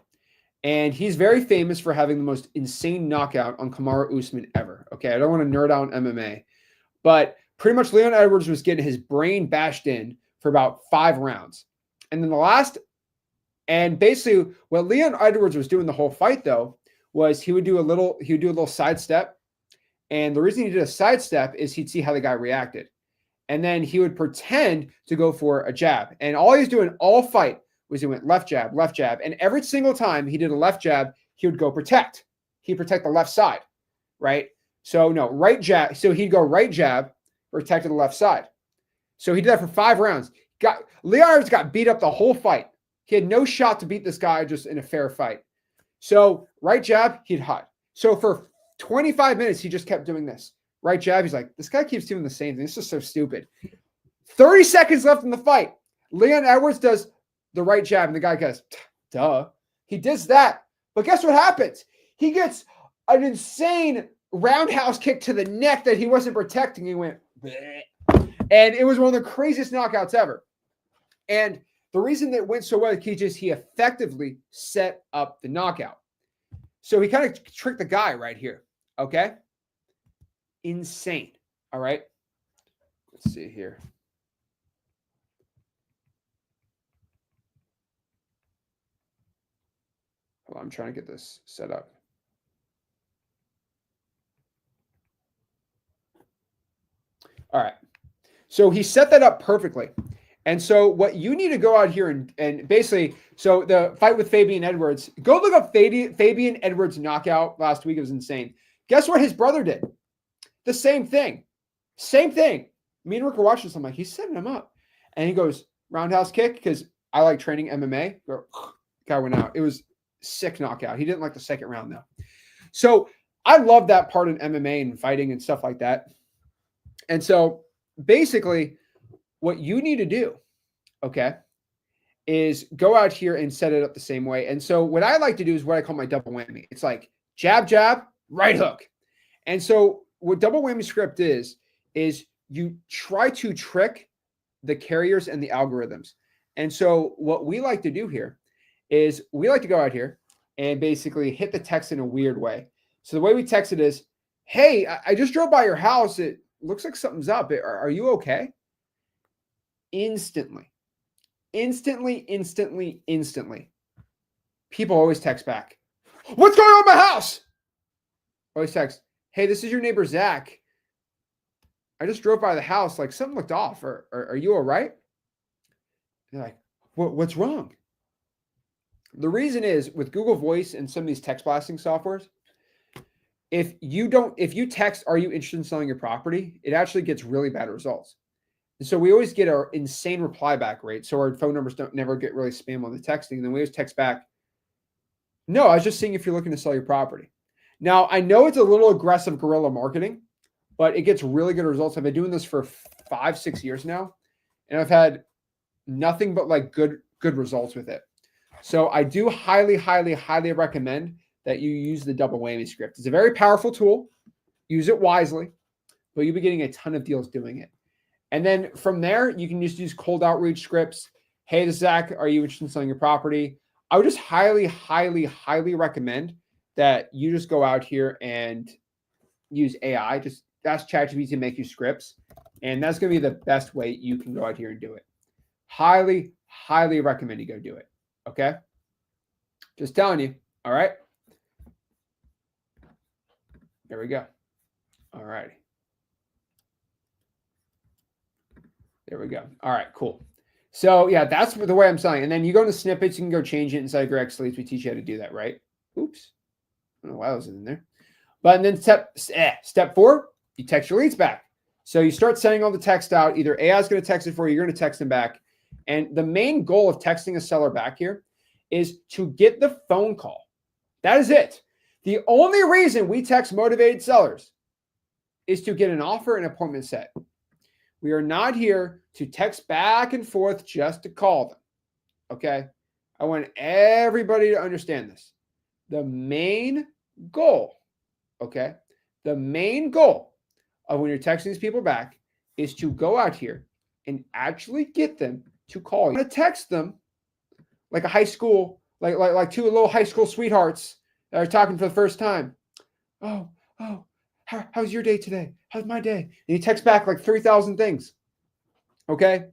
And he's very famous for having the most insane knockout on Kamaru Usman ever. Okay, I don't want to nerd out on MMA. But pretty much Leon Edwards was getting his brain bashed in for about 5 rounds. And then and basically what Leon Edwards was doing the whole fight, though, was he would do a little sidestep. And the reason he did a sidestep is he'd see how the guy reacted. And then he would pretend to go for a jab. And all he was doing all fight was he went left jab, left jab. And every single time he did a left jab, he would go protect. He'd protect the left side, right? So no, right jab. So he'd go right jab, protect the left side. So he did that for 5 rounds. Leon got beat up the whole fight. He had no shot to beat this guy just in a fair fight. So right jab, he'd hide. So for 25 minutes, he just kept doing this. Right jab, he's like, this guy keeps doing the same thing. This is so stupid. 30 seconds left in the fight. Leon Edwards does the right jab, and the guy goes, duh. He does that. But guess what happens? He gets an insane roundhouse kick to the neck that he wasn't protecting. He went, bleh. And it was one of the craziest knockouts ever. And the reason that it went so well, he effectively set up the knockout. So he kind of tricked the guy right here. Okay? Insane. All right? Let's see here. Hold on, I'm trying to get this set up. All right. So he set that up perfectly. And so what you need to go out here and basically, so the fight with Fabian Edwards, go look up Fabian Edwards knockout last week. It was insane. Guess what his brother did? The same thing. Same thing. Me and Rick were watching this. I'm like, he's setting him up. And he goes, roundhouse kick, because I like training MMA. Guy went out. It was sick knockout. He didn't like the second round, though. So I love that part in MMA and fighting and stuff like that. And so basically, what you need to do, okay, is go out here and set it up the same way. And so what I like to do is what I call my double whammy. It's like jab, jab, right hook. And so what double whammy script is you try to trick the carriers and the algorithms. And so what we like to do here is we like to go out here and basically hit the text in a weird way. So the way we text it is, hey, I just drove by your house. It looks like something's up. Are you okay? Instantly. People always text back. What's going on in my house? Always text, hey, this is your neighbor, Zach. I just drove by the house. Like something looked off. Are you all right? They're like, what's wrong? The reason is with Google Voice and some of these text blasting softwares, if you text, are you interested in selling your property? It actually gets really bad results. And so we always get our insane reply back rate. So our phone numbers never get really spam on the texting. And then we always text back, no, I was just seeing if you're looking to sell your property. Now, I know it's a little aggressive guerrilla marketing, but it gets really good results. I've been doing this for 5-6 years now, and I've had nothing but like good results with it. So I do highly recommend that you use the double whammy script. It's a very powerful tool. Use it wisely, but you'll be getting a ton of deals doing it. And then from there, you can just use cold outreach scripts. Hey, this is Zach. Are you interested in selling your property? I would just highly recommend that you just go out here and use AI. Just ask ChatGPT to make you scripts. And that's going to be the best way you can go out here and do it. Highly recommend you go do it. Okay? Just telling you. All right? There we go. All righty. There we go. All right, cool. So yeah, that's the way I'm selling. And then you go into snippets, you can go change it inside your X leads. We teach you how to do that, right? Oops. I don't know why I was in there. But and then step 4, you text your leads back. So you start sending all the text out. Either AI is going to text it for you, you're going to text them back. And the main goal of texting a seller back here is to get the phone call. That is it. The only reason we text motivated sellers is to get an offer and appointment set. We are not here to text back and forth just to call them. Okay? I want everybody to understand this. The main goal, okay? The main goal of when you're texting these people back is to go out here and actually get them to call you. I'm going to text them like a high school, like two little high school sweethearts that are talking for the first time. Oh, how's your day today? How's my day? And you text back like 3,000 things. Okay?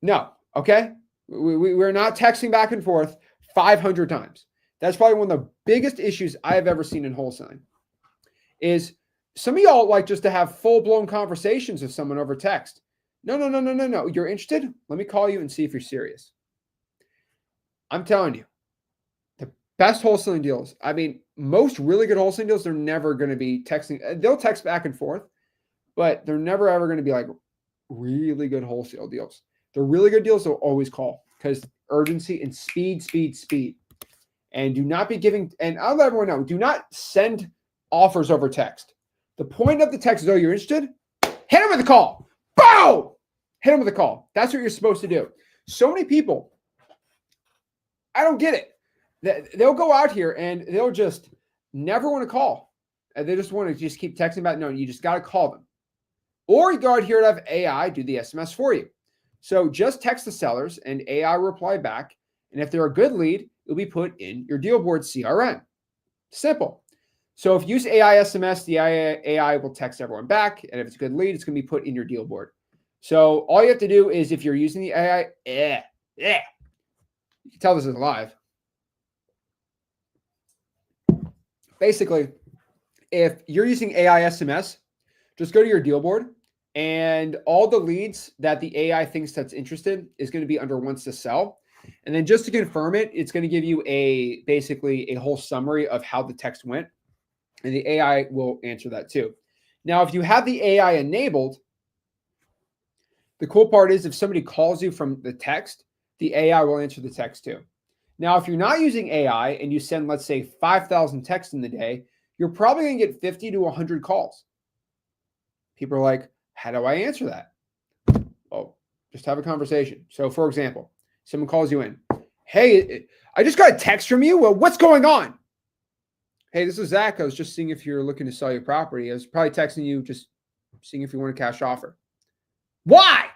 No. Okay? We're not texting back and forth 500 times. That's probably one of the biggest issues I've ever seen in wholesaling. Is some of y'all like just to have full-blown conversations with someone over text. No. You're interested? Let me call you and see if you're serious. I'm telling you, the best wholesaling deals, I mean, most really good wholesaling deals, they're never going to be texting. They'll text back and forth, but they're never, ever going to be like really good wholesale deals. The really good deals, they'll always call because urgency and speed. And do not be giving, and I'll let everyone know, do not send offers over text. The point of the text is, oh, you're interested? Hit them with a call. Boom! Hit them with a call. That's what you're supposed to do. So many people, I don't get it. They'll go out here and they'll just never want to call. And they just want to just keep texting about, no, you just got to call them. Or you go out here and have AI do the SMS for you. So just text the sellers and AI will reply back. And if they're a good lead, it'll be put in your deal board CRM. Simple. So if you use AI SMS, the AI will text everyone back. And if it's a good lead, it's going to be put in your deal board. So all you have to do is if you're using the AI, you can tell this is live. Basically, if you're using AI SMS, just go to your deal board And all the leads that the AI thinks that's interested is going to be under wants to sell. And then just to confirm it, it's going to give you basically a whole summary of how the text went. And the AI will answer that too. Now, if you have the AI enabled, the cool part is if somebody calls you from the text, the AI will answer the text too. Now, if you're not using AI and you send, let's say, 5,000 texts in the day, you're probably going to get 50 to 100 calls. People are like, how do I answer that? Well, just have a conversation. So, for example, someone calls you in. Hey, I just got a text from you. Well, what's going on? Hey, this is Zach. I was just seeing if you're looking to sell your property. I was probably texting you, just seeing if you want a cash offer. Why?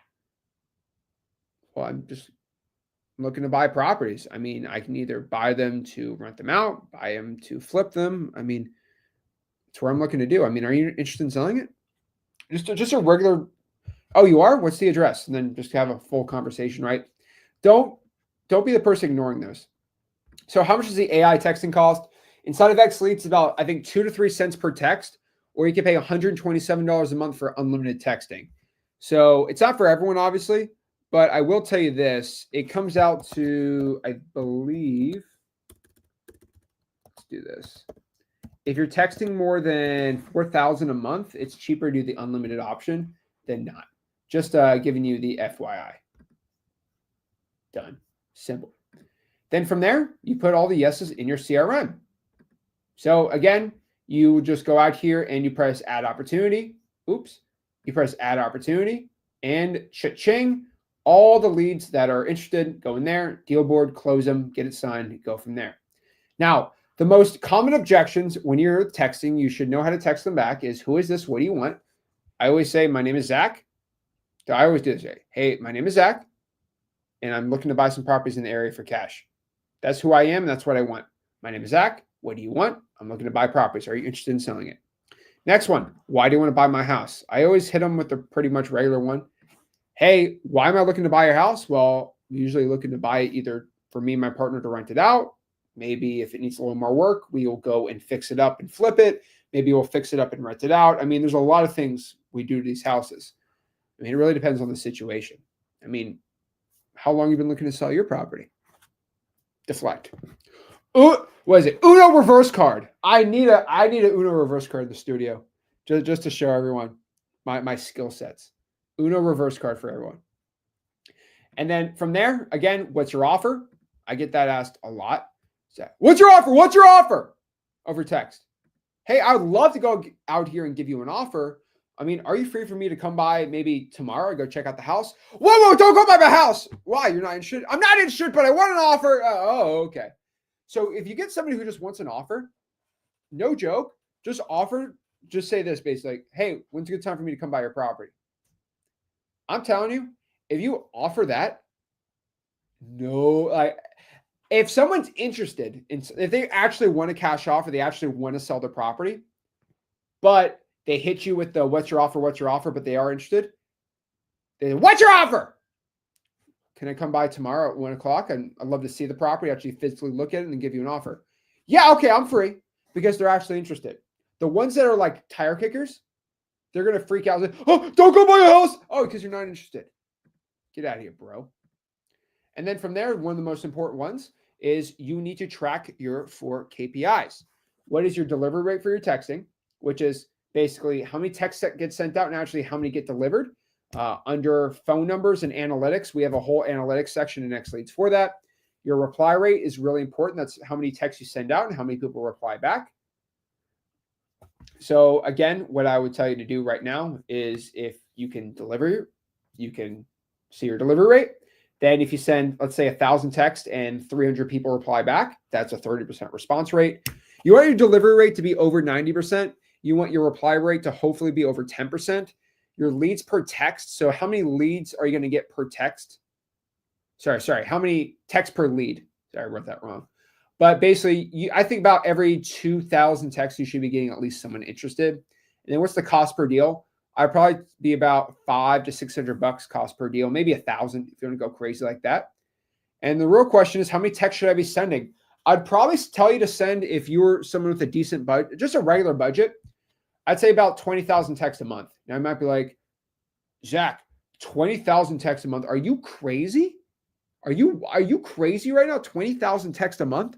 Well, I'm just looking to buy properties. I mean, I can either buy them to rent them out, buy them to flip them. I mean, it's what I'm looking to do. I mean, are you interested in selling it? Just a regular, oh, you are? What's the address? And then just have a full conversation, right? Don't be the person ignoring those. So how much does the AI texting cost? Inside of X Leads, it's about, I think, 2 to 3 cents per text, or you can pay $127 a month for unlimited texting. So it's not for everyone, obviously, but I will tell you this. It comes out to, I believe, let's do this. If you're texting more than 4,000 a month, it's cheaper to do the unlimited option than not. Just giving you the FYI. Done. Simple. Then from there, you put all the yeses in your CRM. So again, you just go out here and you press add opportunity. Oops. You press add opportunity and cha-ching. All the leads that are interested go in there, deal board, close them, get it signed, go from there. Now, the most common objections when you're texting, you should know how to text them back is, who is this? What do you want? I always say, my name is Zach. I always do this. Hey, my name is Zach, and I'm looking to buy some properties in the area for cash. That's who I am. And that's what I want. My name is Zach. What do you want? I'm looking to buy properties. Are you interested in selling it? Next one. Why do you want to buy my house? I always hit them with the pretty much regular one. Hey, why am I looking to buy your house? Well, I'm usually looking to buy it either for me and my partner to rent it out. Maybe if it needs a little more work, we will go and fix it up and flip it. Maybe we'll fix it up and rent it out. I mean, there's a lot of things we do to these houses. I mean, it really depends on the situation. I mean, how long have you been looking to sell your property? Deflect. What is it? Uno reverse card. I need a Uno reverse card in the studio, just to show everyone my skill sets. Uno reverse card for everyone. And then from there, again, what's your offer? I get that asked a lot. So, what's your offer? What's your offer? Over text. Hey, I would love to go out here and give you an offer. I mean, are you free for me to come by maybe tomorrow, go check out the house? Whoa, don't go by my house. Why? You're not interested? I'm not interested, but I want an offer. Oh, okay. So if you get somebody who just wants an offer, no joke, just say this basically, like, hey, when's a good time for me to come by your property? I'm telling you, if you offer that, if someone's interested in, if they actually want to cash offer, they actually want to sell their property, but they hit you with the what's your offer, but they are interested. They say, what's your offer? Can I come by tomorrow at 1 o'clock? And I'd love to see the property, actually physically look at it and give you an offer. Yeah, okay, I'm free, because they're actually interested. The ones that are like tire kickers, they're going to freak out. Like, oh, don't go by your house. Oh, because you're not interested. Get out of here, bro. And then from there, one of the most important ones is you need to track your 4 KPIs. What is your delivery rate for your texting, which is basically how many texts that get sent out and actually how many get delivered. Under phone numbers and analytics, we have a whole analytics section in X Leads for that. Your reply rate is really important. That's how many texts you send out and how many people reply back. So again, what I would tell you to do right now is if you can deliver, you can see your delivery rate. Then if you send, let's say 1,000 texts and 300 people reply back, that's a 30% response rate. You want your delivery rate to be over 90%. You want your reply rate to hopefully be over 10%. Your leads per text. So how many leads are you going to get per text? Sorry. How many texts per lead? Sorry, I wrote that wrong. But basically, I think about every 2,000 texts, you should be getting at least someone interested. And then what's the cost per deal? I'd probably be about $500 to $600 cost per deal, maybe 1,000 if you want to go crazy like that. And the real question is, how many texts should I be sending? I'd probably tell you to send, if you're someone with a decent budget, just a regular budget, I'd say about 20,000 texts a month. Now, I might be like, Zach, 20,000 texts a month. Are you crazy? Are you crazy right now? 20,000 texts a month?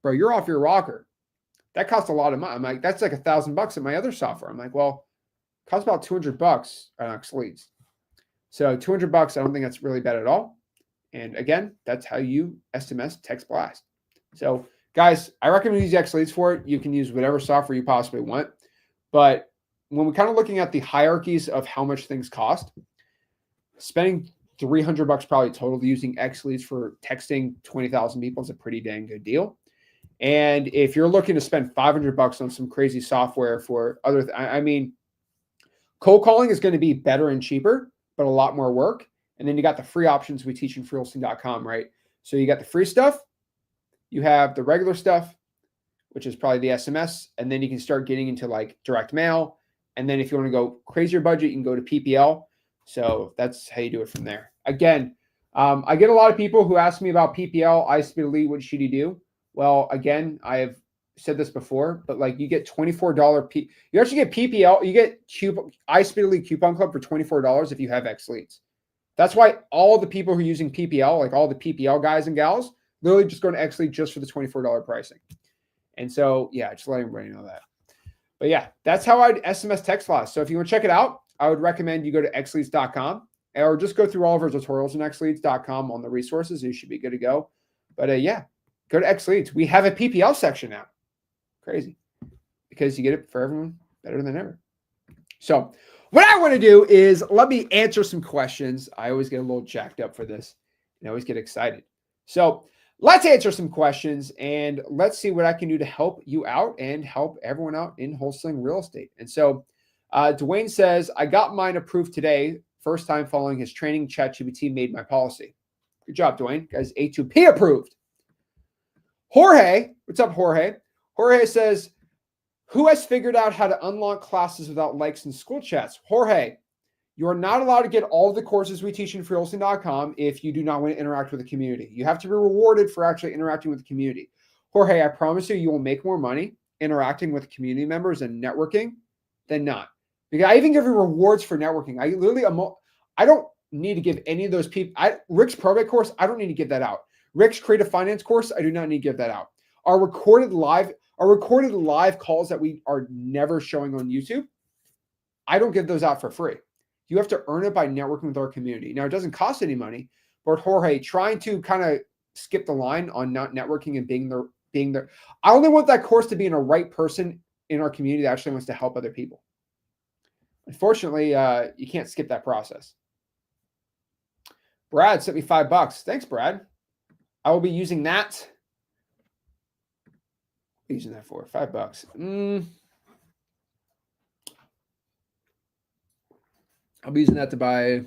Bro, you're off your rocker. That costs a lot of money. I'm like, that's like $1,000 at my other software. I'm like, well, it costs about $200 on X leads. So $200, I don't think that's really bad at all. And again, that's how you SMS text blast. So guys, I recommend using X leads for it. You can use whatever software you possibly want. But when we're kind of looking at the hierarchies of how much things cost, spending $300 probably total using X leads for texting 20,000 people is a pretty dang good deal. And if you're looking to spend $500 on some crazy software for other, I mean, cold calling is going to be better and cheaper, but a lot more work. And then you got the free options we teach in freewholesaling.com, right? So you got the free stuff, you have the regular stuff, which is probably the SMS, and then you can start getting into like direct mail. And then if you want to go crazier budget, you can go to PPL. So that's how you do it from there. Again, I get a lot of people who ask me about PPL. I speed lead, what should you do? Well, again, I have said this before, but like you get $24 you actually get PPL, you get I Speed Lead Coupon Club for $24 if you have X leads. That's why all the people who are using PPL, like all the PPL guys and gals, literally just go to X lead just for the $24 pricing. And so, yeah, just let everybody know that. But yeah, that's how I'd SMS text blast. So if you want to check it out, I would recommend you go to xleads.com or just go through all of our tutorials on xleads.com on the resources. You should be good to go. But yeah, go to X leads. We have a PPL section now. Crazy. Because you get it for everyone better than ever. So what I want to do is let me answer some questions. I always get a little jacked up for this and I always get excited. So let's answer some questions and let's see what I can do to help you out and help everyone out in wholesaling real estate. And so Dwayne says, I got mine approved today. First time following his training. ChatGPT made my policy. Good job, Dwayne. Guys, A2P approved. Jorge, what's up, Jorge? Jorge says, who has figured out how to unlock classes without likes in school chats? Jorge, you are not allowed to get all of the courses we teach in freewholesaling.com if you do not want to interact with the community. You have to be rewarded for actually interacting with the community. Jorge, I promise you, you will make more money interacting with community members and networking than not. Because I even give you rewards for networking. I don't need to give any of those people. Rick's probate course, I don't need to give that out. Rick's creative finance course, I do not need to give that out. Our recorded live calls that we are never showing on YouTube, I don't give those out for free. You have to earn it by networking with our community. Now, it doesn't cost any money, but Jorge, trying to kind of skip the line on not networking and being there. I only want that course to be in a right person in our community that actually wants to help other people. Unfortunately, you can't skip that process. Brad sent me $5. Thanks, Brad. I will be using that. Using that for $5. I'll be using that to buy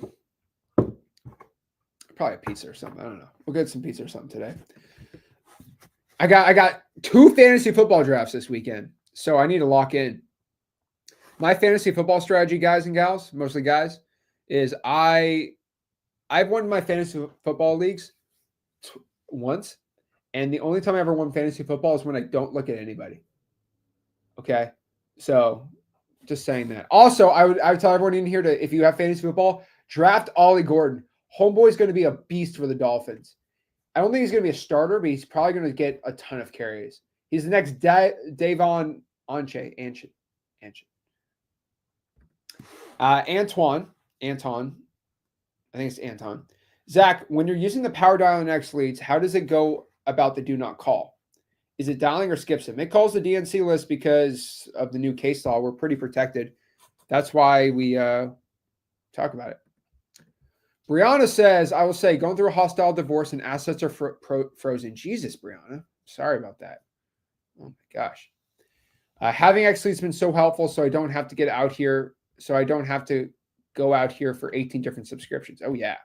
probably a pizza or something. I don't know. We'll get some pizza or something today. I got 2 fantasy football drafts this weekend, so I need to lock in. My fantasy football strategy, guys and gals, mostly guys, is I've won my fantasy football leagues once, and the only time I ever won fantasy football is when I don't look at anybody. Okay, so just saying that. Also, I would tell everyone in here to, if you have fantasy football, draft Ollie Gordon. Homeboy's going to be a beast for the Dolphins. I don't think he's going to be a starter, but he's probably going to get a ton of carries. He's the next Davon Anche. Anton, I think it's Anton. Zach, when you're using the power dial in X leads, how does it go about the do not call? Is it dialing or skips them? It calls the DNC list because of the new case law. We're pretty protected. That's why we talk about it. Brianna says, I will say, going through a hostile divorce and assets are frozen. Jesus, Brianna. Sorry about that. Oh, my gosh. Having X leads has been so helpful, so I don't have to get out here. So I don't have to go out here for 18 different subscriptions. Oh, yeah.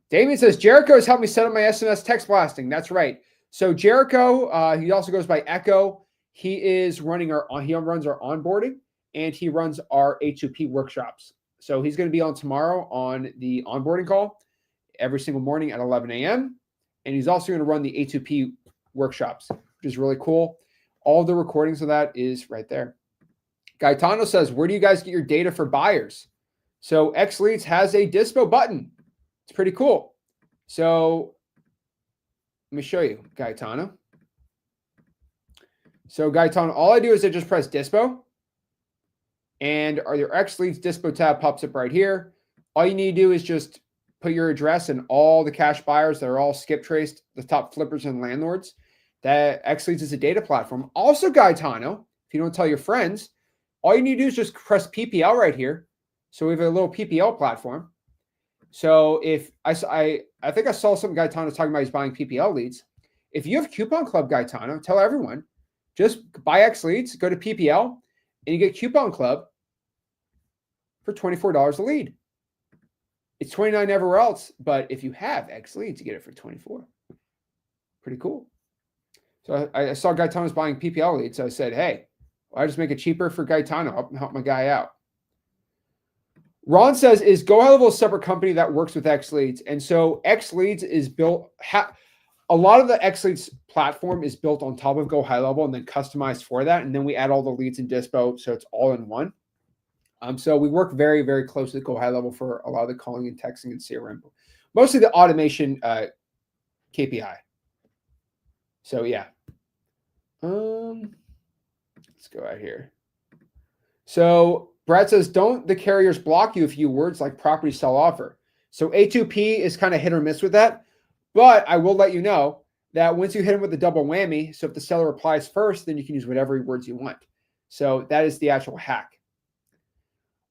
Damien says, Jericho has helped me set up my SMS text blasting. That's right. So Jericho, he also goes by Echo. He runs our onboarding, and he runs our A2P workshops. So he's going to be on tomorrow on the onboarding call every single morning at 11 a.m. And he's also going to run the A2P workshops, which is really cool. All the recordings of that is right there. Gaetano says, where do you guys get your data for buyers? So X Leads has a dispo button. It's pretty cool. So let me show you, Gaetano. So Gaetano, all I do is I just press dispo, and your X Leads dispo tab pops up right here. All you need to do is just put your address and all the cash buyers that are all skip traced, the top flippers and landlords. That X Leads is a data platform. Also, Gaetano, if you don't tell your friends, all you need to do is just press PPL right here. So we have a little PPL platform. So if I think I saw some Gaetano talking about he's buying PPL leads. If you have Coupon Club, Gaetano, tell everyone, just buy X Leads, go to PPL, and you get Coupon Club for $24 a lead. It's $29 everywhere else, but if you have X Leads, you get it for $24. Pretty cool. So I saw Gaetano's buying PPL leads, so I said, hey, why just make it cheaper for Gaetano? Help my guy out. Ron says, is Go High Level a separate company that works with X Leads? And so X Leads is built, a lot of the X Leads platform is built on top of Go High Level and then customized for that. And then we add all the leads in dispo, so it's all in one. So we work very, very closely with Go High Level for a lot of the calling and texting and CRM, mostly the automation KPI. So yeah. Let's go out here. So Brad says, don't the carriers block you if you words like property sell offer? So A2P is kind of hit or miss with that. But I will let you know that once you hit them with the double whammy, so if the seller replies first, then you can use whatever words you want. So that is the actual hack.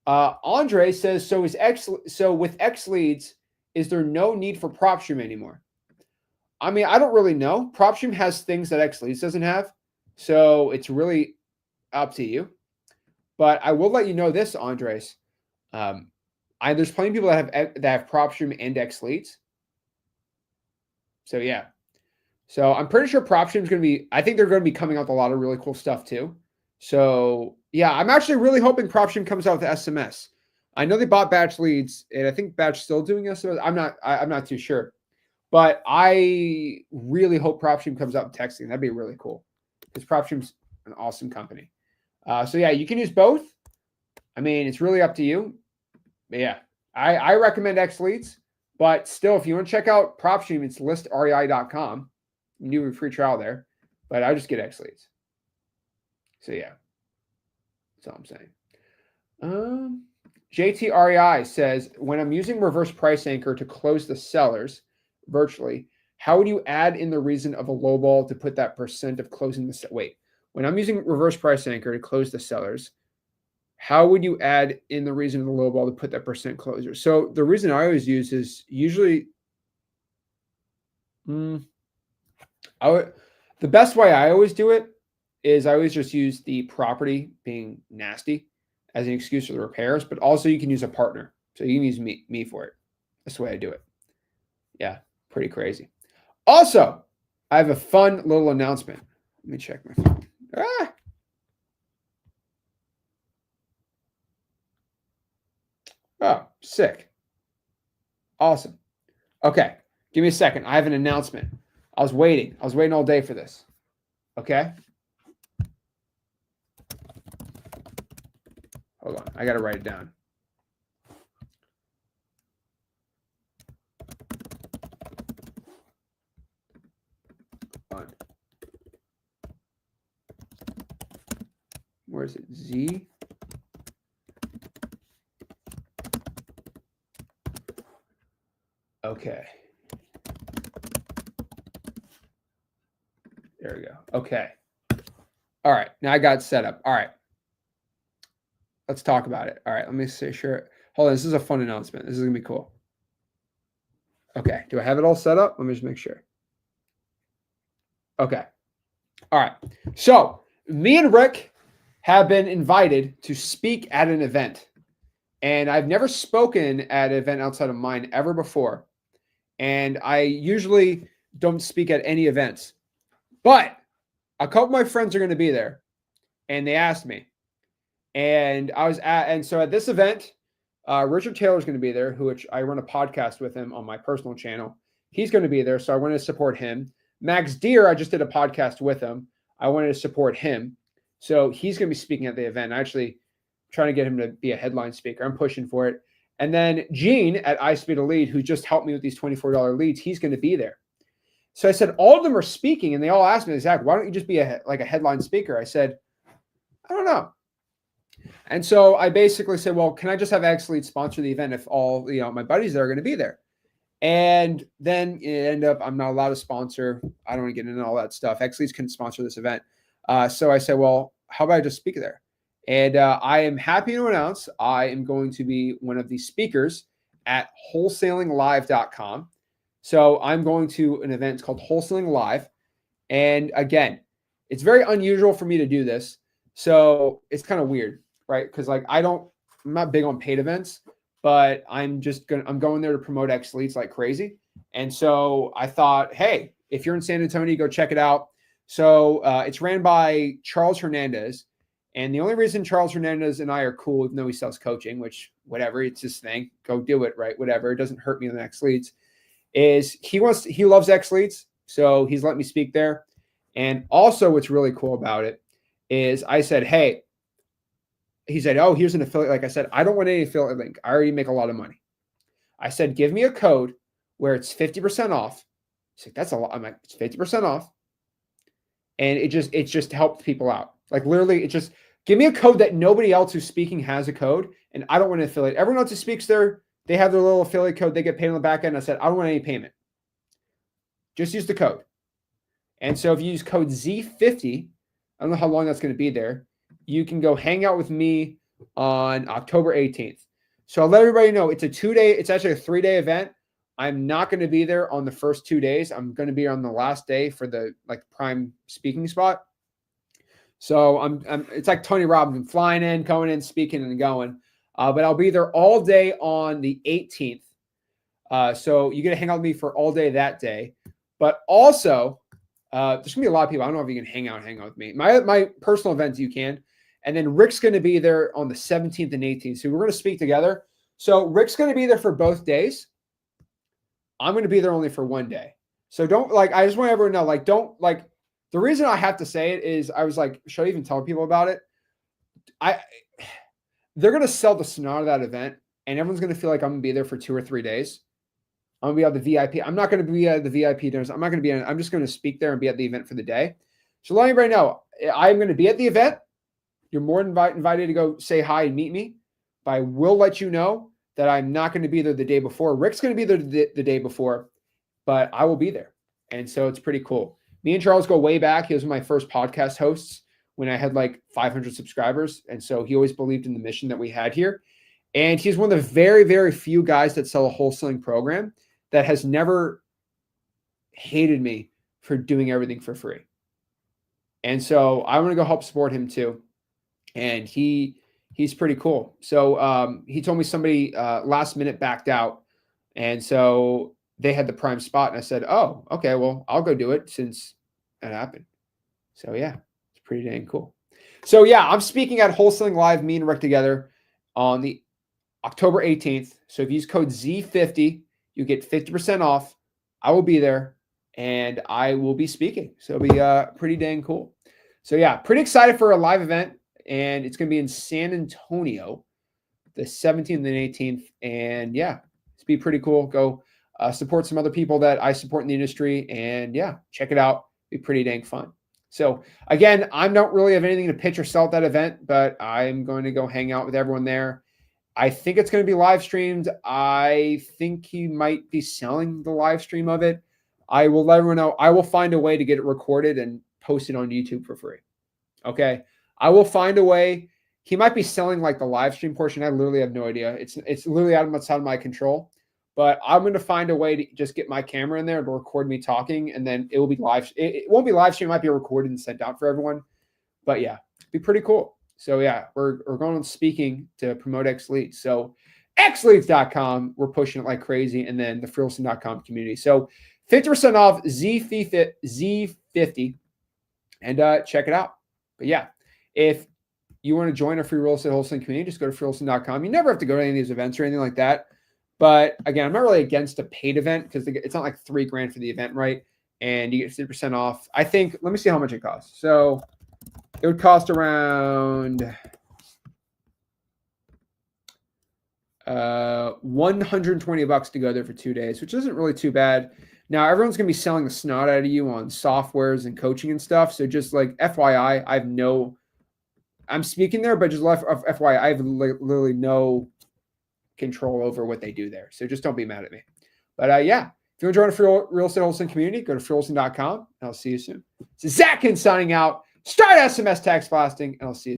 Andre says, so with X Leads, is there no need for PropStream anymore? I mean, I don't really know. PropStream has things that X Leads doesn't have. So it's really up to you. But I will let you know this, Andres. There's plenty of people that have PropStream and X Leads. So yeah. So I'm pretty sure PropStream is going to be, I think they're going to be coming out with a lot of really cool stuff too. So yeah, I'm actually really hoping PropStream comes out with SMS. I know they bought Batch Leads, and I think Batch still doing SMS. I'm not too sure. But I really hope PropStream comes out with texting. That'd be really cool. Because PropStream's an awesome company. So yeah, you can use both. I mean, it's really up to you. But yeah, I recommend X Leads. But still, if you want to check out PropStream, it's listrei.com. You can do a free trial there. But I just get X Leads. So yeah, that's all I'm saying. JTREI says, when I'm using reverse price anchor to close the sellers virtually, how would you add in the reason of a lowball to put that percent of closing the wait? When I'm using reverse price anchor to close the sellers, how would you add in the reason of the lowball to put that percent closer? So the reason I always use is usually, the best way I always do it is I always just use the property being nasty as an excuse for the repairs, but also you can use a partner. So you can use me for it. That's the way I do it. Yeah, pretty crazy. Also, I have a fun little announcement. Let me check my phone. Oh, sick. Awesome. Okay, give me a second. I have an announcement. I was waiting all day for this. Okay. Hold on. I got to write it down. Where is it? Z. Okay. There we go. Okay. All right. Now I got it set up. All right. Let's talk about it. All right. Let me say sure. Hold on. This is a fun announcement. This is going to be cool. Okay. Do I have it all set up? Let me just make sure. Okay. All right. So me and Rick have been invited to speak at an event. And I've never spoken at an event outside of mine ever before. And I usually don't speak at any events. But a couple of my friends are going to be there. And they asked me. And so at this event, Richard Taylor is going to be there, which I run a podcast with him on my personal channel. He's going to be there, so I wanted to support him. Max Deer, I just did a podcast with him. I wanted to support him. So he's going to be speaking at the event. I'm actually trying to get him to be a headline speaker. I'm pushing for it. And then Gene at iSpeed Elite, who just helped me with these $24 leads, he's going to be there. So I said, all of them are speaking, and they all asked me, Zach, why don't you just be a headline speaker? I said, I don't know. And so I basically said, well, can I just have XLead sponsor the event if all my buddies that are going to be there? And then it ended up, I'm not allowed to sponsor. I don't want to get into all that stuff. XLeads couldn't sponsor this event. So I said, well, how about I just speak there? And I am happy to announce I am going to be one of the speakers at wholesalinglive.com. So I'm going to an event called Wholesaling Live. And again, it's very unusual for me to do this. So it's kind of weird, right? Because I'm not big on paid events, but I'm going there to promote X Leads like crazy. And so I thought, hey, if you're in San Antonio, go check it out. So it's ran by Charles Hernandez. And the only reason Charles Hernandez and I are cool, even though he sells coaching, which whatever, it's his thing, go do it, right? Whatever, it doesn't hurt me in the X Leads, is he loves X Leads. So he's let me speak there. And also what's really cool about it is I said, hey, he said, oh, here's an affiliate. Like I said, I don't want any affiliate link. I already make a lot of money. I said, give me a code where it's 50% off. He's like, that's a lot. I'm like, it's 50% off. And it just helped people out. Like literally, it just give me a code that nobody else who's speaking has a code. And I don't want to affiliate. Everyone else who speaks there, they have their little affiliate code. They get paid on the back end. I said, I don't want any payment. Just use the code. And so if you use code Z50, I don't know how long that's going to be there, you can go hang out with me on October 18th. So I'll let everybody know it's actually a 3-day event. I'm not going to be there on the first 2 days. I'm going to be on the last day for the prime speaking spot. So it's like Tony Robbins. I'm flying in, going in, speaking, and going. But I'll be there all day on the 18th. So you get to hang out with me for all day that day. But also, there's gonna be a lot of people. I don't know if you can hang out with me. My personal events you can. And then Rick's going to be there on the 17th and 18th. So we're going to speak together. So Rick's going to be there for both days. I'm going to be there only for one day. So I just want everyone to know, the reason I have to say it is I was like, should I even tell people about it? They're going to sell the snot of that event, and everyone's going to feel like I'm going to be there for 2 or 3 days. I'm going to be at the VIP. I'm not going to be at the VIP dinners. I'm not going to be I'm just going to speak there and be at the event for the day. So let everybody know, I'm going to be at the event. You're more than invited to go say hi and meet me. But I will let you know that I'm not going to be there the day before. Rick's going to be there the day before, but I will be there. And so it's pretty cool. Me and Charles go way back. He was my first podcast hosts when I had 500 subscribers. And so he always believed in the mission that we had here. And he's one of the very, very few guys that sell a wholesaling program that has never hated me for doing everything for free. And so I want to go help support him too. And he's pretty cool. So he told me somebody last minute backed out. And so they had the prime spot. And I said, oh, okay, well, I'll go do it since that happened. So yeah, it's pretty dang cool. So yeah, I'm speaking at Wholesaling Live, me and Rick together on the October 18th. So if you use code Z50, you get 50% off. I will be there and I will be speaking. So it'll be pretty dang cool. So yeah, pretty excited for a live event. And it's going to be in San Antonio, the 17th and 18th. And yeah, it's be pretty cool. Go support some other people that I support in the industry. And yeah, check it out. Be pretty dang fun. So again, I don't really have anything to pitch or sell at that event, but I'm going to go hang out with everyone there. I think it's going to be live streamed. I think he might be selling the live stream of it. I will let everyone know. I will find a way to get it recorded and post it on YouTube for free. Okay. I will find a way. He might be selling the live stream portion. I literally have no idea. It's literally outside of my control. But I'm going to find a way to just get my camera in there to record me talking, and then it will be live. It won't be live stream. It might be recorded and sent out for everyone. But yeah, it'd be pretty cool. So yeah, we're going on speaking to promote X Leads. So xleads.com, we're pushing it like crazy, and then the freelson.com community. So 50% off Z50, and check it out. But yeah. If you want to join a free real estate wholesaling community, just go to freelson.com. You never have to go to any of these events or anything like that. But again, I'm not really against a paid event because it's not like $3,000 for the event, right? And you get 50% off. I think, let me see how much it costs. So it would cost around $120 to go there for 2 days, which isn't really too bad. Now, everyone's going to be selling the snot out of you on softwares and coaching and stuff. So just like FYI, I'm speaking there, but just FYI, I have literally no control over what they do there. So just don't be mad at me. But yeah, if you want to join a free real estate wholesaling community, go to freewholesaling.com, and I'll see you soon. So Zach Ginn signing out. Start SMS text blasting, and I'll see you.